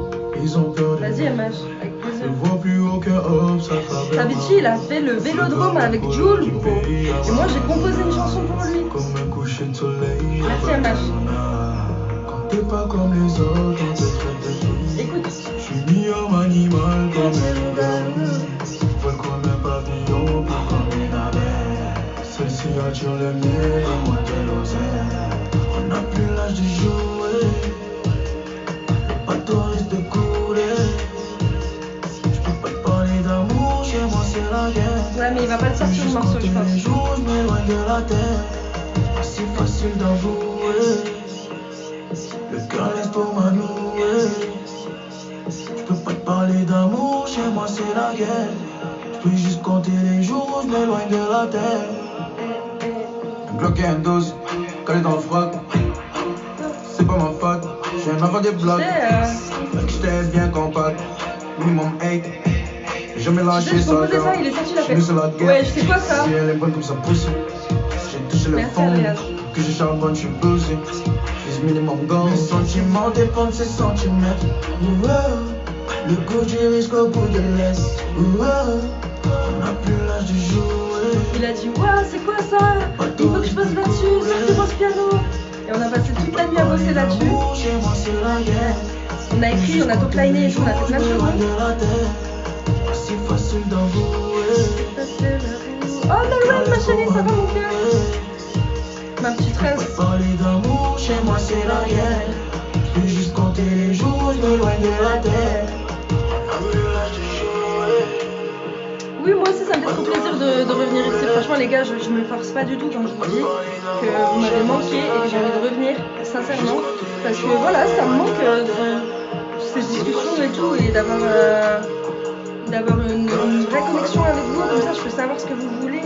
Vas-y, MH, avec plaisir. Tabiti, il a fait le Vélodrome avec Jules, gros. Et moi, j'ai composé une chanson pour lui. Merci, MH. Écoute. Je suis ni homme animal comme un loup. Vol comme un papillon, pas comme une abeille. Celle-ci attire le miel et moi de l'oseille. On n'a plus l'âge de jouer. Le bateau risque de couler. Je peux pas te parler d'amour, chez moi c'est la guerre. Ouais, mais il va pas le sortir le morceau, je pense. Les jours, je m'éloigne de la terre. Pas si facile d'avouer. Le cœur laisse pour m'anouer. Je peux pas te parler d'amour, chez moi c'est la guerre. Je peux juste compter les jours, je m'éloigne de la terre. Un bloc et un dose, calé dans le froc. C'est pas ma faute, je viens d'inventer des blocs. Fait que j'étais bien compact, minimum 8. J'ai jamais lâché ça, ça, il est sorti la fête. Ouais, je sais quoi ça? Si elle est bonne comme ça pousse. J'ai touché le fond, que je charbonne, je suis posé. J'ai minimum gants. Mes sentiments dépendent de ces centimètres. Le goût du risque au bout de l'est. On n'a plus l'âge de jouer. Il a dit ouais, c'est quoi ça? Il faut que je bosse là-dessus, sortez-moi ce piano. Et on a passé toute la nuit à bosser là-dessus. Chez moi c'est la guerre. On a écrit, on a topliné et tout, on a fait plein de choses. Si facile d'avouer. Oh Nolwenn, ma chérie, ça va mon cœur? Ma petite reste. Parler d'amour, chez moi c'est la guerre. Je peux juste compter les jours, je m'éloigne de la terre. Oui, moi aussi ça me fait trop plaisir de revenir ici. Franchement les gars, je me force pas du tout quand je vous dis que vous m'avez manqué et que j'ai envie de revenir, sincèrement. Parce que voilà, ça me manque ces discussions et tout et d'avoir une vraie connexion avec vous. Comme ça je peux savoir ce que vous voulez,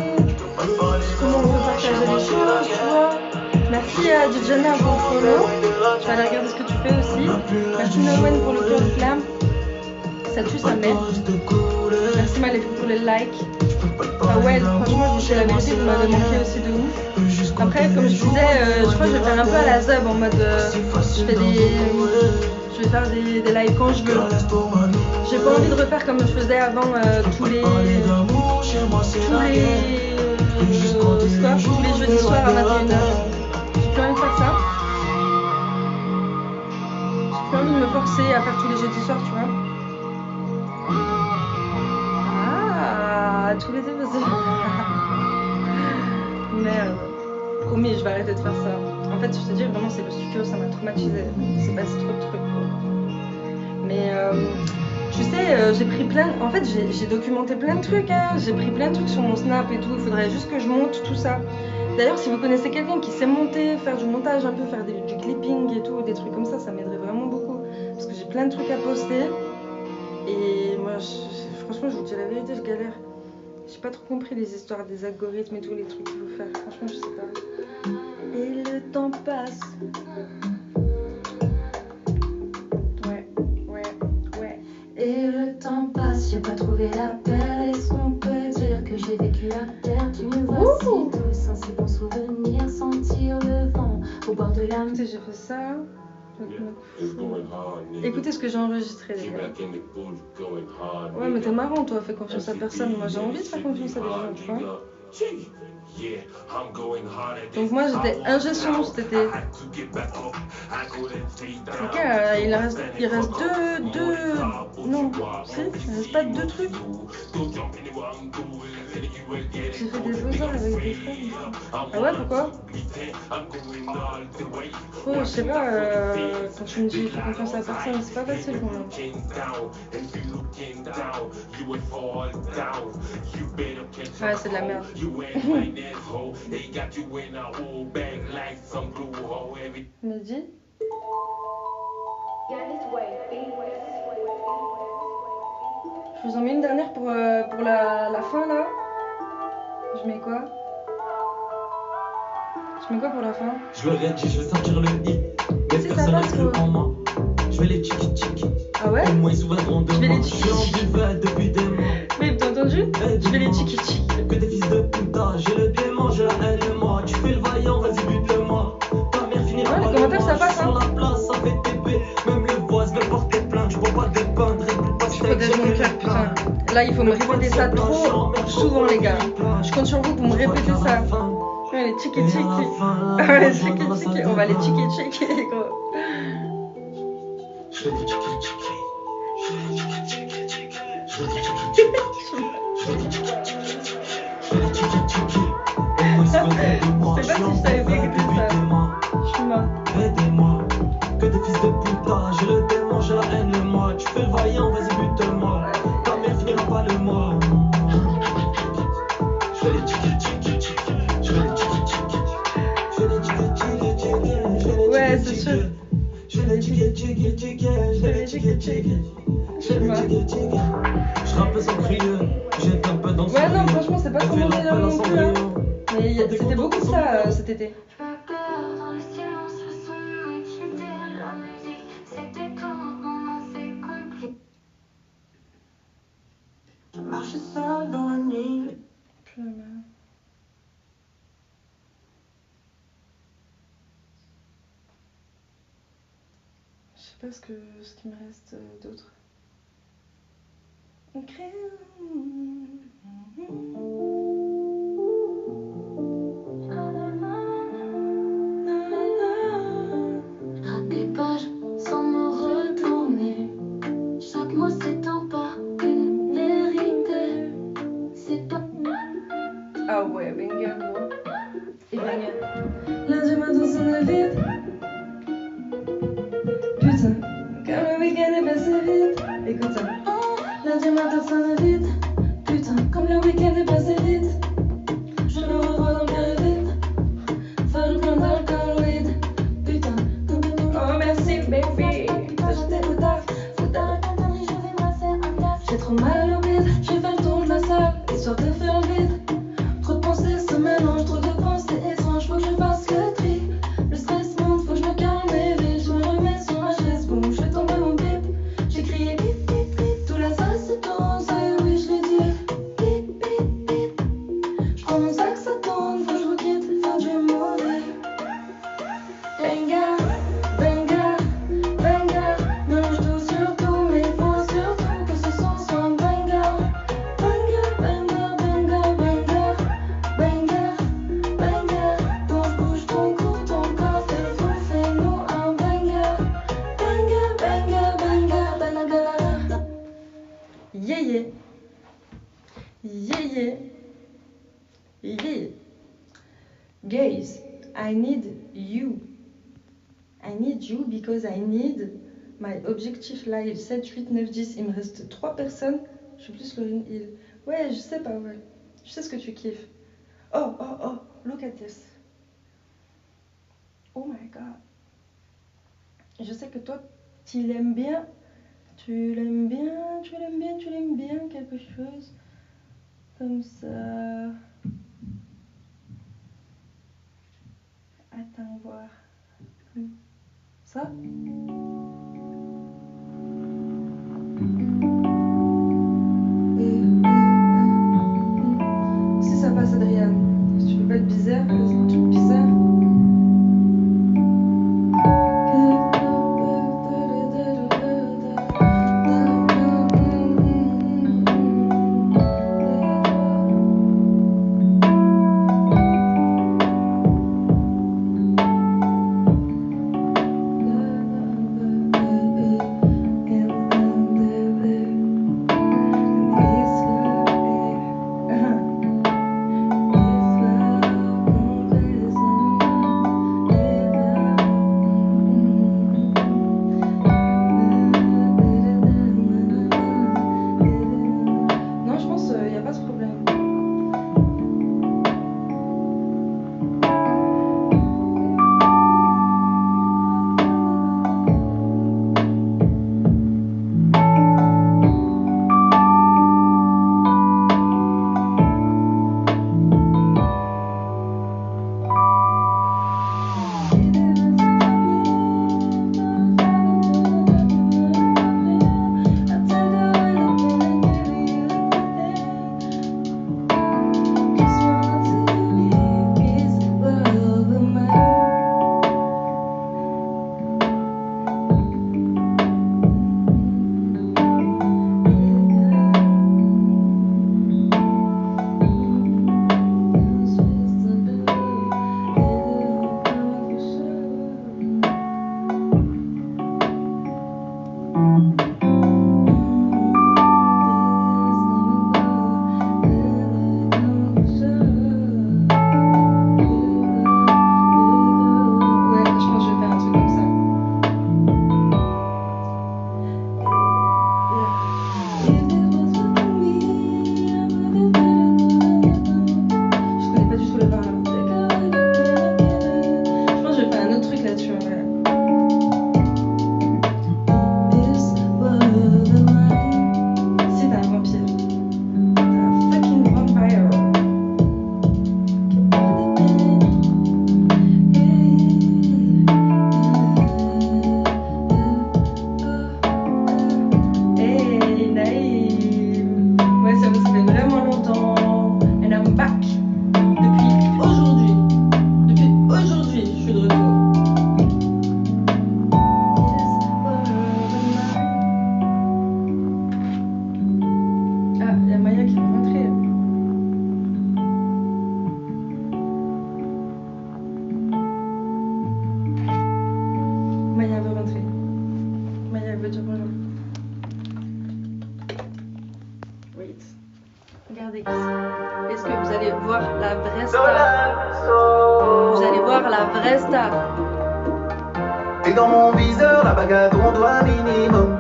comment on peut partager les choses, tu vois. Merci à Diana pour le follow. Je vais aller regarder ce que tu fais aussi. Merci Nolwenn pour le cœur de flamme. Ça tue sa mère. Merci Maléfique pour les likes. Ah ouais, franchement, je vous dis la vérité, vous m'avez manqué aussi de ouf. Après, comme je disais, je crois que je vais faire un peu à la zub en mode. Je vais faire des lives quand je veux. J'ai pas envie de refaire comme je faisais avant tous les jeudis soirs à 21h. J'ai plus envie de faire ça. J'ai plus envie de me forcer à faire tous les jeudis soirs, tu vois. Tous les deux, merde. Promis, je vais arrêter de faire ça. En fait, je te dis vraiment, c'est le studio, ça m'a traumatisé. C'est pas trop de trucs. Mais tu sais, j'ai pris plein. En fait, j'ai documenté plein de trucs. Hein. J'ai pris plein de trucs sur mon Snap et tout. Il faudrait juste que je monte tout ça. D'ailleurs, si vous connaissez quelqu'un qui sait monter, faire du montage un peu, faire du clipping et tout, des trucs comme ça m'aiderait vraiment beaucoup. Parce que j'ai plein de trucs à poster. Et moi, franchement, je vous dis la vérité, je galère. J'ai pas trop compris les histoires des algorithmes et tous les trucs qu'il faut faire. Franchement, je sais pas. Et le temps passe. Ouais. Et le temps passe, j'ai pas trouvé la paix. Est-ce qu'on peut dire que j'ai vécu à terre? Tu me vois si douce, un si bon souvenir, sentir le vent au bord de la mer. Écoutez, j'ai fait ça. Écoutez ce que j'ai enregistré, les gars. Ouais, mais t'es marrant, toi, fais confiance à personne. Moi, j'ai envie de faire confiance à des gens, tu vois. Donc, moi, j'étais ingé son cet été. Ok, il reste deux. Non, si, il reste pas deux trucs. J'ai fait des beaux-arts avec des frères. Ah ouais, pourquoi? Je sais pas, quand tu me dis fais confiance à personne, c'est pas facile pour moi. Ouais, c'est de la merde. Mehdi? Je vous en mets une dernière pour la fin là. Je mets quoi? Je mets quoi pour la fin? Je leur ai dit, je vais sortir le hit. Mais Si, ça personne n'a passe, cru quoi. en moi. Je vais les tchiki-tchiki. Ah ouais? Au moins ils souviendront de Je vais moi. les Je suis en buvette depuis des mois. Mais t'as entendu? Je vais les tchiki-tchiki. Que des fils de puta, j'ai le démon, j'ai la haine de moi. Tu fais le vaillant, vas-y bute-le-moi. Ta mère finira Ouais, les par le commentaires, moi. ça passe, Je suis sur la place, ça fait TP. Même le voix veut porter plainte. Je vois pas de peindre, écoute pas Je protège mon cœur, putain. Là, il faut me répéter ça trop souvent, les gars. Je compte sur vous pour me répéter ça. Ouais, les tchiki-tchiki. Ouais, les tchiki-tchiki. On va les tchiki-tchiki, gros. Je fais des tchiki-tchiki. Je fais des tchiki-tchiki. Je fais des tchiki-tchiki. Je fais des tchiki-tchiki. Je fais des tchiki-tchiki. Je sais pas si je t'avais pas écouté ça. Je suis mort. Aidez-moi, que des fils de puta, j'ai le démon, j'ai la haine de moi. Tu fais le vaillant, vas-y bute-moi. Ta mère finira pas le mois. Je fais les tchiki-tchiki. Je fais les tchiki-tchiki. Je fais les tchiki-tchiki. Ouais, c'est sûr. Je fais les tchiki-tchiki. Je fais les tchiki-tchiki. Je fais les tchiki-tchiki. Je rappe sans crier, j'étais un peu dans Ouais, non, franchement, c'est pas trop mon délire non plus. Hein. Mais c'était beaucoup de ça cet été. Je me perds dans le silence, le son m'excitait, la musique, c'était comme maman, c'est compliqué. Je marchais seule dans la nuit. Je sais pas ce qu'il me reste d'autre. Des pages sans me retourner. et banger. Lundi matin sonne vite. Putain, comme le week-end est passé vite. Écoute ça. Lundi matin sonne vite. Putain, comme le week-end est passé vite. Je me revois dans le vide. Faire le plein d'alcool, weed. Putain, comme le week-end. Oh merci baby. Putain, j'étais au taf. Faut d'arrêter de conneries, je vais brasser un taf. J'ai trop mal au bide. J'ai fait le tour de la salle, histoire de faire le vide. Trop de pensées se mélangent, trop de pensées étranges. Faut que je fasse le tri. Le stress monte, faut que je me calme et vite. Je me remets sur ma chaise, boum, je fais tomber mon bip. J'ai crié bip bip bip. Tout la salle se tourne, ça y est, oui, je l'ai dit. Bip bip bip. Je prends mon sac, ça tourne, faut que je requitte, faire du mauvais. Benga, benga, benga. Mélange tout sur tout, mais faut surtout que ce son soit un benga. Benga, benga, benga, benga. Benga, benga. Ton bouge, ton cou, ton corps, fais-nous un benga. Benga, benga, benga, benga. Yeah yeah. Yeah yeah. Yeah. Guys, I need you. I need you because I need my objectif live 7, 8, 9, 10. Il me reste 3 personnes. Je suis plus Laurine Hill. Ouais, je sais pas, ouais. Je sais ce que tu kiffes. Oh, oh, oh, look at this. Oh my god. Je sais que toi, tu l'aimes bien. Tu l'aimes bien, tu l'aimes bien, tu l'aimes bien, quelque chose comme ça. Attends, voir. Ça? Si ça passe, Adriane. Si tu veux pas être bizarre, c'est un truc bizarre. Vraie star. T'es dans mon viseur, la bague à ton doigt minimum.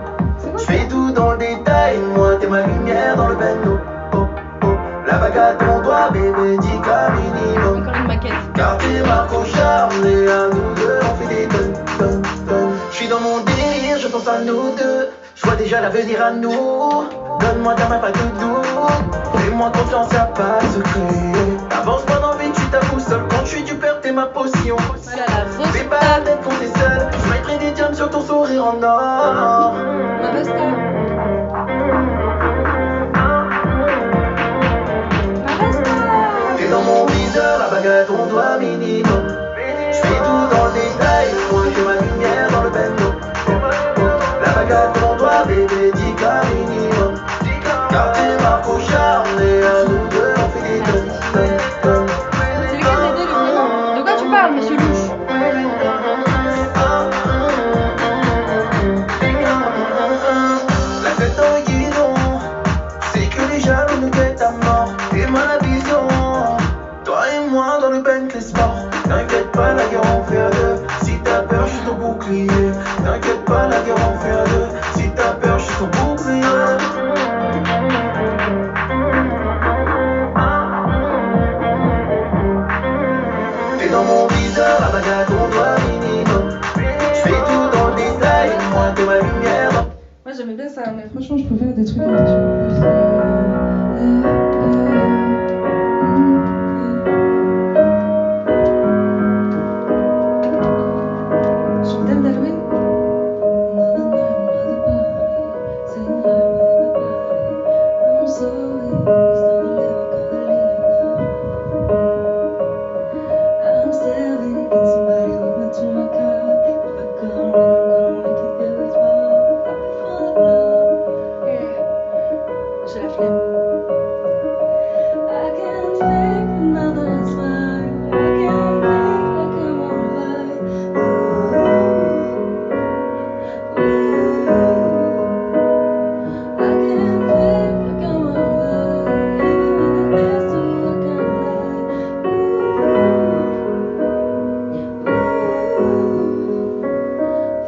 Je fais tout dans le détail, moi t'es ma lumière dans le bendo. Oh, oh. La bague à ton doigt, bébé, dis qu'à minimum. Encore une maquette. Car t'es Marco Charme, et à nous deux on fait des tonnes, tonnes, tonnes. Je suis dans mon délire, je pense à nous deux. Je vois déjà l'avenir à nous. Donne-moi ta main, pas de doute. Fais-moi confiance, y'a pas de secret. Avance pas dans le vide, tu t'avoues seul. Quand je suis du père, t'es ma potion. Voilà la Fais vraie pas star. la tête quand t'es seul. Je mettrai des diamants sur ton sourire en or. La vraie star. La vraie star. T'es dans mon viseur, la bague à ton doigt minimum. Je fais tout dans le détail, moi j'ai ma lumière dans le bendo. La bague à ton doigt, bébé, dis qu'à minimum. Car t'es Marco Charme, et à nous deux on fait des tonnes, tonnes, tonnes. C'est lequel des deux le premier? De quoi tu parles, monsieur Louche? La tête dans le guidon, c'est que les jaloux nous guettent à mort. T'es ma vision, toi et moi dans le Bentley Sport. T'inquiète pas, la guerre on fait à deux. Si t'as peur, je suis ton bouclier. T'inquiète pas, la guerre on fait à deux. Si t'as peur, je suis ton bouclier. T'es dans mon viseur, la bague à ton doigt minimum. Je fais tout dans le détail, moi t'es ma lumière. Moi j'aimais bien ça, mais franchement je préfère des trucs un petit peu plus. Sur le thème d'Halloween. I'm still thinking somebody hold me to my car. If I come running, gonna make it feel small. Right before the blow. J'ai la flemme. I can't fake another smile. I can't fake like I'm alright. I can't fake like I'm alright. Even when it gets to I can't lie.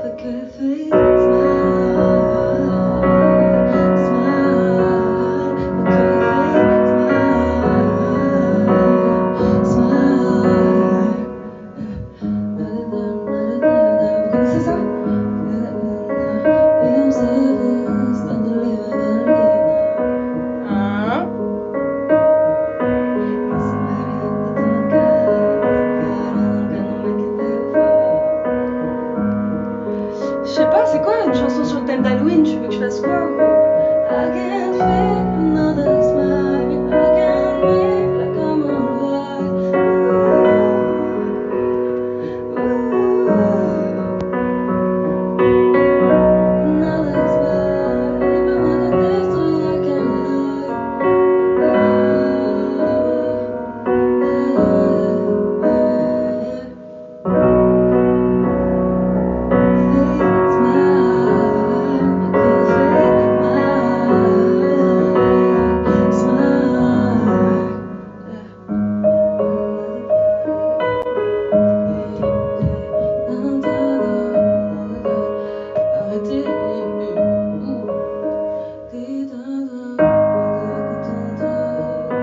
Forget fake smile, smile. Forget fake smile, smile. Vous connaissez ça? Hein? Je sais pas, c'est quoi une chanson sur le thème d'Halloween? Tu veux que je fasse quoi? I can't fake another smile. I can't make like I'm alright. Another smile. Even when it gets to I can't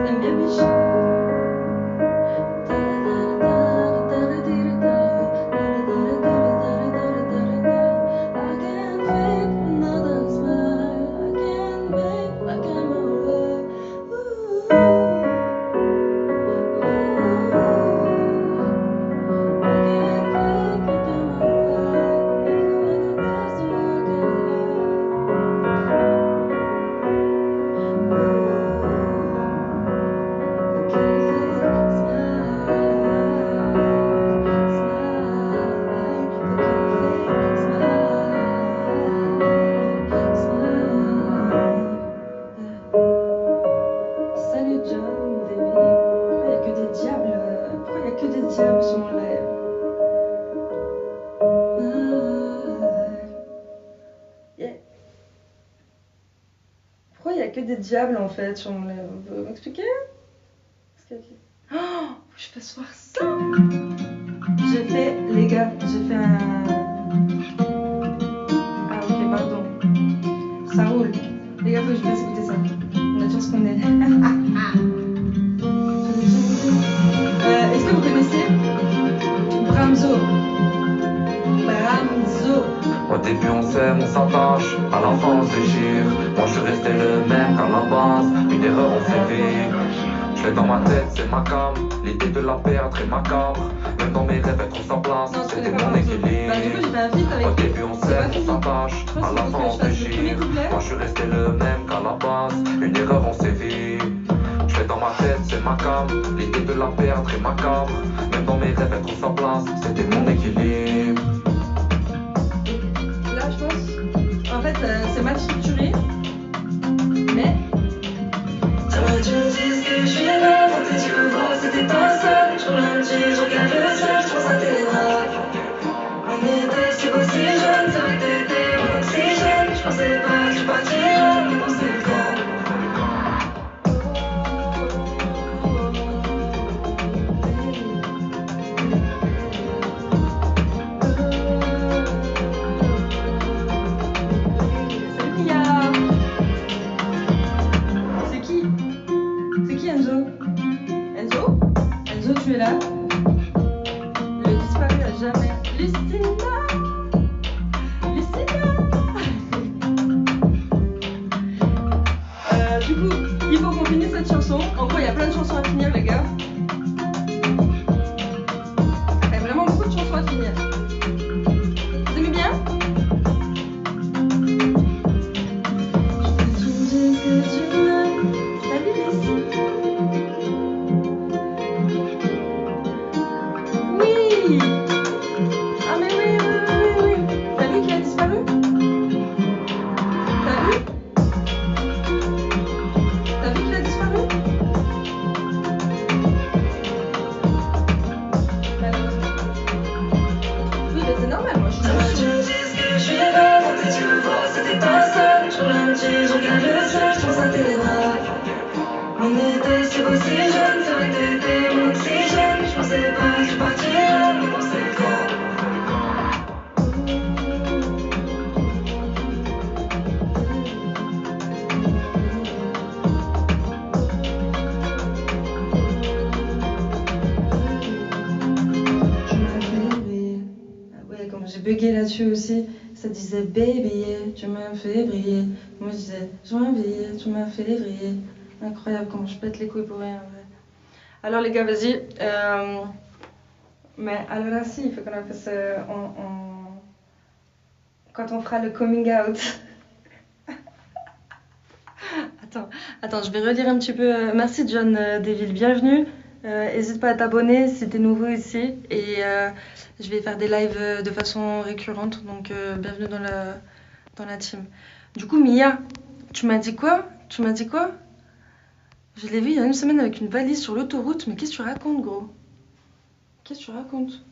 T'aimes bien Biche? Salut John, baby. Pourquoi y a que des diables? Pourquoi y a que des diables sur mon live? Yeah. Pourquoi y a que des diables en fait sur mon live? Vous pouvez m'expliquer? Qu'est-ce qu'il y a? Oh, je fasse voir ça. Je fais gars, j'ai fait un... Ah ok, pardon. Ça roule. Les gars, faut que je fasse écouter ça. On a toujours ce qu'on est. Est-ce que vous connaissez Bramzo? Bramzo. Au début on s'aime, on s'attache, à la fin on se déchire. Moi je suis resté le même qu'à la base, une erreur on fait vivre. Je l'ai dans ma tête, c'est ma cam, l'idée de la perdre est macabre. Même dans mes rêves elle trouve sa place, Non, je c'était connais pas mon Bramzo. Bah, du coup, équilibre. j'ai fait un feat avec. Au début on s'aime, on s'attache, Je pense à la qu'il faut fin que on je se fasse le premier déchire. couplet. Moi je suis resté le même qu'à la base, une erreur on sévit. Je l'ai dans ma tête, c'est ma cam, l'idée de la perdre est macabre. Même dans mes rêves elle trouve sa place, c'était mon équilibre. Là, je pense. En fait, c'est mal structuré. Mais. J'aimerais que tu me dises que je suis là, dans tes yeux, voir cette étincelle. Je ralentis, je regarde le ciel, je pense à tes draps. On était si beau, si jeune, c'est vrai que t'étais mon oxygène. Je pensais pas que je partirais, mais bon, c'est le cas. Salut Mia. C'est qui? C'est qui Enzo? Enzo? Enzo, tu es là? Le disparu à jamais. Lucinda! Lucinda! Du coup, il faut qu'on finisse cette chanson. En gros, il y a plein de chansons à finir, les gars. Il y a vraiment beaucoup de chansons à finir. Vous aimez bien? Tu me dis que tu m'aimes. Salut Lucie! Oui! Ah mais oui. T'as vu qu'il a disparu? T'as vu? T'as vu qu'il a disparu? Malheureusement. Oui, mais c'est normal, moi je suis J'aimerais que tu me dises que je suis là, dans tes yeux, voir cette étincelle. Je ralentis, je regarde le ciel, je pense à tes draps. On était si beau, si jeune, c'est vrai que t'étais mon oxygène. Je pensais pas que je partirais, mais bon, c'est le cas. Tu m'as fait briller. Ah ouais, comme j'ai bugué là-dessus aussi, ça disait baby, tu m'as fait briller. Moi je disais janvier, tu m'as fait briller. Incroyable comment je pète les couilles pour rien, en vrai. Alors les gars, vas-y. Mais alors là, si, il faut qu'on la fasse quand on fera le coming out. Attends, je vais relire un petit peu. Merci John Deville, bienvenue. N'hésite pas à t'abonner si t'es nouveau ici. Et je vais faire des lives de façon récurrente. Donc bienvenue dans la team. Du coup, Mia, tu m'as dit quoi? Je l'ai vu il y a une semaine avec une valise sur l'autoroute. Mais qu'est-ce que tu racontes, gros? Qu'est-ce que tu racontes?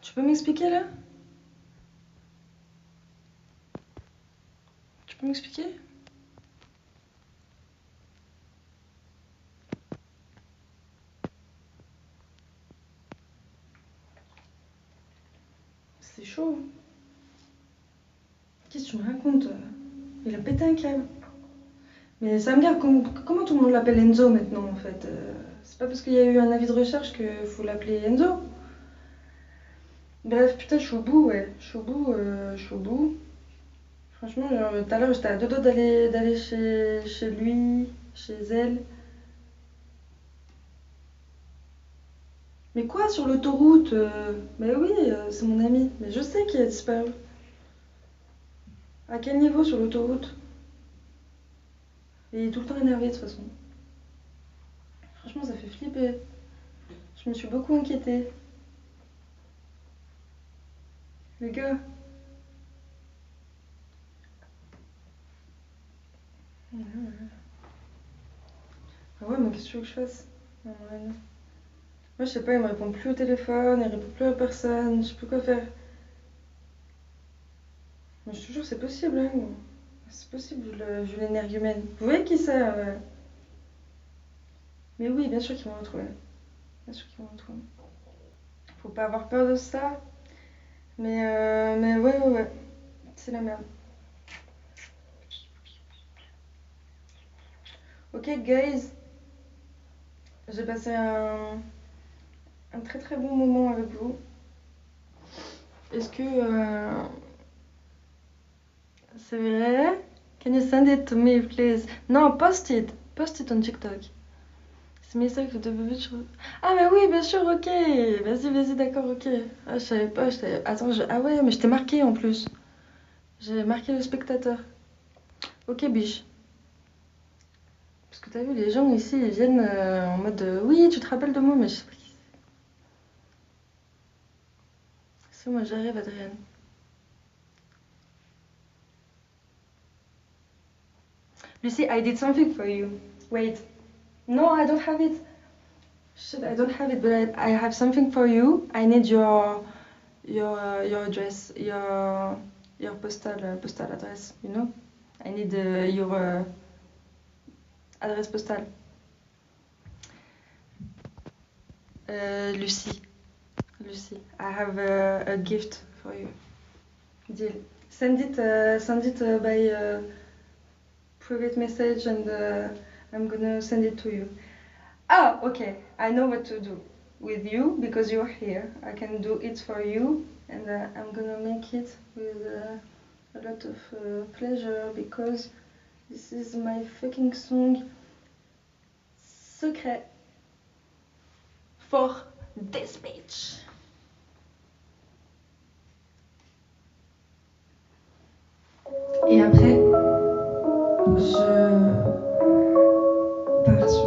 Tu peux m'expliquer là? Tu peux m'expliquer? C'est chaud. Qu'est-ce que tu me racontes? Il a pété un câble. Mais ça me gave, comment tout le monde l'appelle Enzo maintenant en fait? C'est pas parce qu'il y a eu un avis de recherche qu'il faut l'appeler Enzo. Bref, putain, je suis au bout, ouais. Je suis au bout. Franchement, tout à l'heure, j'étais à deux doigts d'aller chez lui, chez elle. Mais quoi, sur l'autoroute? Mais oui, c'est mon ami. Mais je sais qu'il a disparu. À quel niveau sur l'autoroute? Il est tout le temps énervé de toute façon. Franchement, ça fait flipper. Je me suis beaucoup inquiétée. Les gars. Ah ouais, mais qu'est-ce que tu veux que je fasse? Non, moi, je sais pas, il me répond plus au téléphone, il répond plus à personne, je sais plus quoi faire. Mais je te jure, c'est possible, hein. C'est possible, vu l'énergumène. Vous voyez qui c'est? Mais oui, bien sûr qu'ils vont retrouver. Bien sûr qu'ils vont retrouver. Faut pas avoir peur de ça. Mais ouais. C'est la merde. Ok, guys. J'ai passé un très très bon moment avec vous. Est-ce que c'est vrai? Can you send it to me, please? Non, post it on TikTok. C'est mes sacs que tu veux sur... Ah mais oui, bien sûr, ok. Vas-y, d'accord, ok. Ah, je savais pas, Attends, ah ouais, mais je t'ai marqué en plus. J'ai marqué le spectateur. Ok, biche. Parce que t'as vu, les gens ici, ils viennent en mode oui, tu te rappelles de moi, mais je sais pas qui c'est. Moi, j'arrive, Adrienne. Lucy, I did something for you. Wait. No, I don't have it. Shit, I don't have it, but I have something for you. I need your address, your postal address, you know? I need your adresse postale. Lucy, I have a gift for you. Deal. Send it by private message, and I'm gonna send it to you. Oh, okay. I know what to do with you because you're here. I can do it for you, and I'm gonna make it with a lot of pleasure because this is my fucking song secret for this bitch. Et après,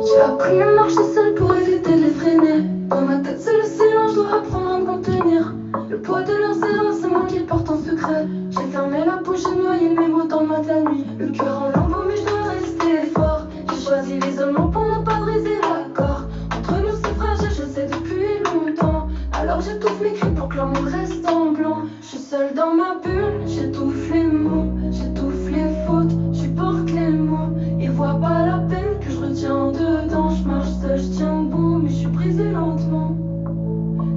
j'ai appris à marcher seule pour éviter de les freiner. Dans ma tête c'est le silence, je dois apprendre à me contenir. Le poids de leurs erreurs, c'est moi qui le porte en secret. J'ai fermé la bouche, j'ai noyé mes mots dans ma nuit. Le cœur en lambeaux, mais je dois rester fort. J'ai choisi l'isolement pour ne pas briser l'accord. Entre nous c'est fragile, je sais depuis longtemps. Alors j'étouffe mes cris pour que l'amour reste en blanc. Je suis seule dans ma bulle, j'étouffe les mots, j'étouffe les fautes, je porte les mots. Ils voient pas la peine que je retiens dedans. Je marche seule, je tiens bon, mais je suis brisée lentement.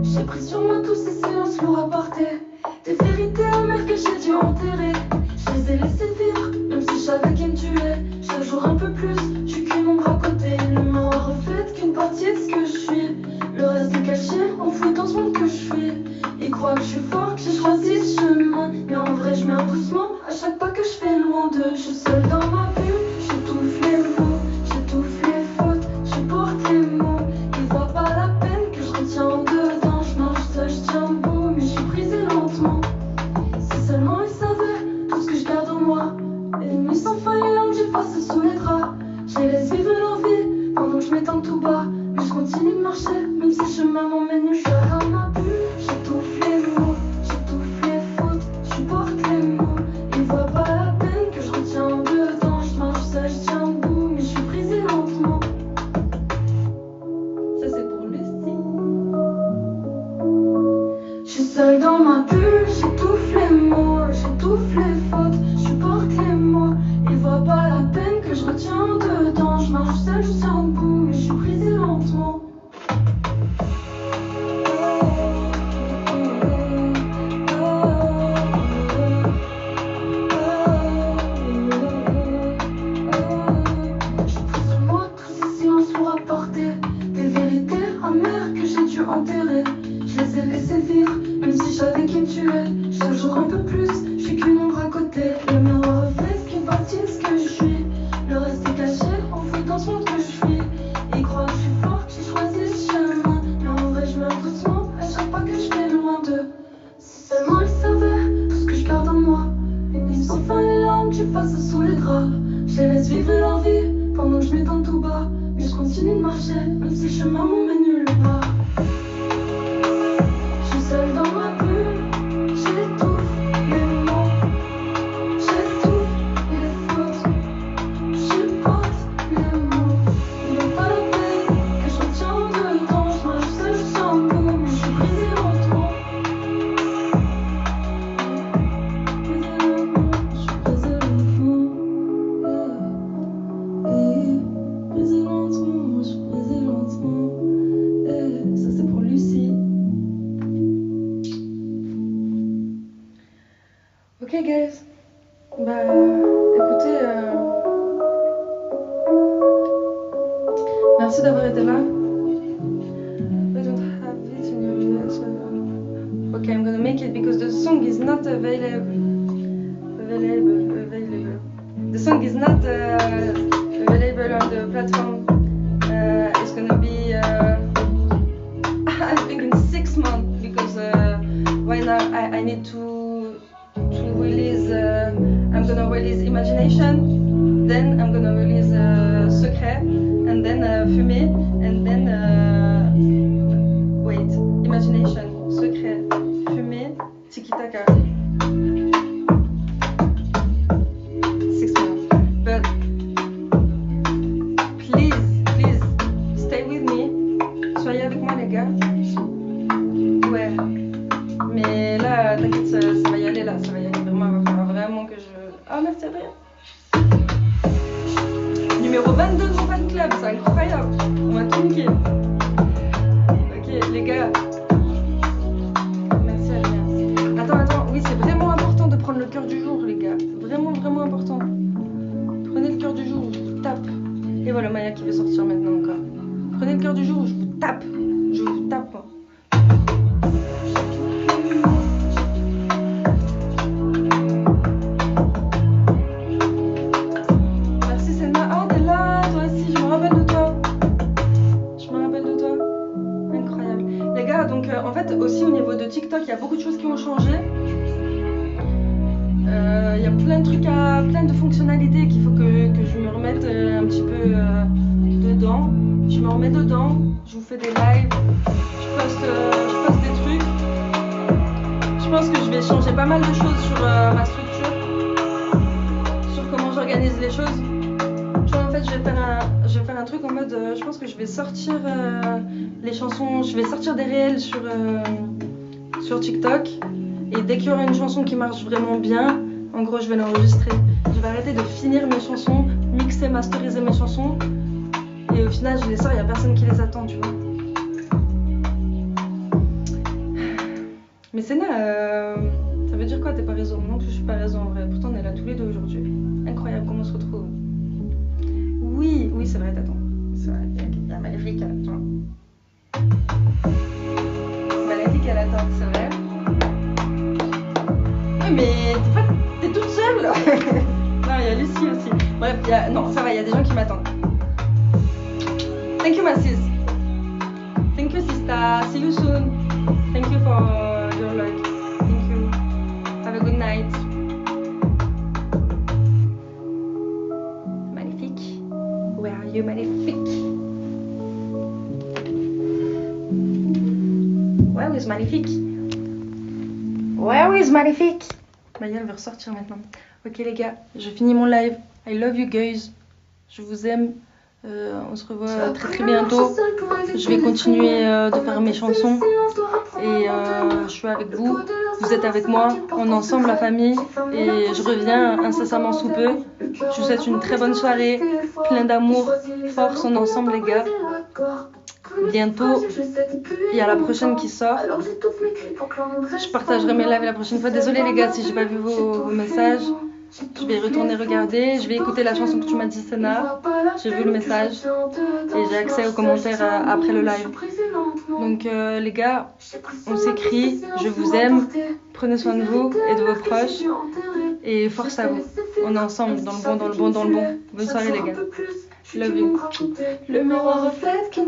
J'ai pris sur moi tous ces silences lourds à porter. Des vérités amères que j'ai dû enterrer. Je les ai laissées vivre, même si je savais qui me tuait. Chaque jour un peu plus, je suis qu'une ombre à côté. Le miroir reflète qu'une partie de ce que je suis. Le reste est caché, enfoui dans ce monde que je suis. Ils croient que je suis fort, que j'ai choisi ce chemin. Mais en vrai je meurs doucement, à chaque pas que je fais loin d'eux. Je suis seule dans ma bulle, j'étouffe les mots, j'étouffe les fautes, je porte les mots. Ils voient pas la peine que je retiens dedans. Je marche seule, je tiens bon, mais je suis brisée lentement. Si seulement ils savaient tout ce que je garde en moi. Les nuits sans fin, les larmes j'efface sous les draps. Je les laisse vivre leur vie pendant que je m'étends tout bas. Mais je continue de marcher, même si le chemin m'emmène nulle part. Dans ma bulle, j'étouffe les mots, j'étouffe les fautes, je porte les mots. Ils voient pas la peine que je retiens dedans. Je marche seule, je tiens debout, mais je suis brisée lentement. Ça c'est pour Lucie. Je suis seule dans ma bulle, j'étouffe les mots, j'étouffe les fautes, je porte les mots. Ils voient pas la peine que je retiens dedans. Je marche seule, je tiens debout, mais je suis brisée lentement. J'ai pris sur moi tous ces silences lourds à porter. Des vérités amères que j'ai dû enterrer. Je les ai laissées vivre, même si je savais qui me tuait. Chaque jour un peu plus, je suis qu'une ombre à côté. Le miroir reflète qu'une partie de ce que je suis. Le reste est caché, enfoui dans ce monde que je suis. Ils croient que je suis fort, que j'ai choisi ce chemin. Mais en vrai je meurs doucement, à chaque pas que je fais loin d'eux. Si seulement ils savaient tout ce que je garde en moi. Les nuits sans fin, les larmes que j'efface sous les draps. Je les laisse vivre leur vie pendant que je m'étends tout bas. Mais je continue de marcher, même si le chemin m'emmène nulle part. Je suis seule dans ma bulle, j'étouffe les mots, j'étouffe les fautes, je porte les mots. Ils n'ont pas la peine que je retiens dedans. Je marche seule, je tiens bon, mais je suis brisée lentement. Je suis brisée lentement. Brisée lentement, je suis brisée lentement. Ok guys, bah écoutez, merci d'avoir été là. I don't have it in your ears. Okay, I'm gonna make it because the song is not available. The song is not available on the platform. It's gonna be I think in 6 months because right now I need to release. I'm gonna release Imagination, then I'm gonna release Secret, and then Fumée, and then wait, Imagination, Secret, Fumée, Tiki Taka. 6 months, but please stay with me. Soyez avec moi les gars. Ouais. Mais là, t'inquiète, ça va y aller là, ça va y aller vraiment, il va falloir vraiment que je... Ah merci Adrien. Numéro 22 de mon fan club, c'est incroyable, on va tout niquer. Ok les gars, merci Adrien. Attends, oui c'est vraiment important de prendre le cœur du jour les gars, vraiment important. Prenez le cœur du jour, je vous tape. Et voilà Maya qui veut sortir maintenant encore. Prenez le cœur du jour, je vous tape. Moi. Merci Selma. Oh t'es là, toi aussi, je me rappelle de toi. Incroyable. Les gars, donc en fait aussi au niveau de TikTok, il y a beaucoup de choses qui ont changé. Il y a plein de trucs, plein de fonctionnalités qu'il faut que je me remette un petit peu dedans. Je me remets dedans, je vous fais des lives, je poste des trucs. Je pense que je vais changer pas mal de choses sur ma structure, sur comment j'organise les choses. Tu vois, en fait, je vais faire un truc en mode, je pense que je vais sortir les chansons, je vais sortir des réels sur TikTok. Et dès qu'il y aura une chanson qui marche vraiment bien, en gros, je vais l'enregistrer. Je vais arrêter de finir mes chansons, mixer, masteriser mes chansons. Et au final, je les sors, il n'y a personne qui les attend, tu vois. Mais Sénat, ça veut dire quoi t'es pas raison? Non, que je suis pas raison en vrai. Pourtant, on est là tous les deux aujourd'hui. Incroyable comment on se retrouve. Oui, c'est vrai, t'attends. C'est vrai, il y a Maléfique, elle attend. Maléfique, elle attend, c'est vrai. Oui, mais t'es toute seule là. Non, il y a Lucie aussi. Bref, non, ça va, il y a des gens qui m'attendent. Thank you, my sis. Thank you, sister. See you soon. Thank you for your like. Thank you. Have a good night. Magnifique. Where are you, magnifique? Where is magnifique? Where is magnifique? Maya, elle veut ressortir maintenant. Ok, les gars, je finis mon live. I love you guys. Je vous aime. On se revoit très bientôt. Je vais continuer de faire mes chansons et je suis avec vous, vous êtes avec moi, on est ensemble la famille et je reviens incessamment sous peu. Je vous souhaite une très bonne soirée, plein d'amour, force, on est ensemble les gars. Bientôt, il y a la prochaine qui sort. Je partagerai mes lives la prochaine fois. Désolée les gars si j'ai pas vu vos messages. Je vais retourner regarder, je vais écouter la chanson que tu m'as dit Sénat. J'ai vu le message et j'ai accès aux commentaires après le live. Donc les gars, on s'écrit, je vous aime, prenez soin de vous et de vos proches et force à vous. On est ensemble, dans le bon. Bonne soirée les gars. Love you. Le miroir reflète qui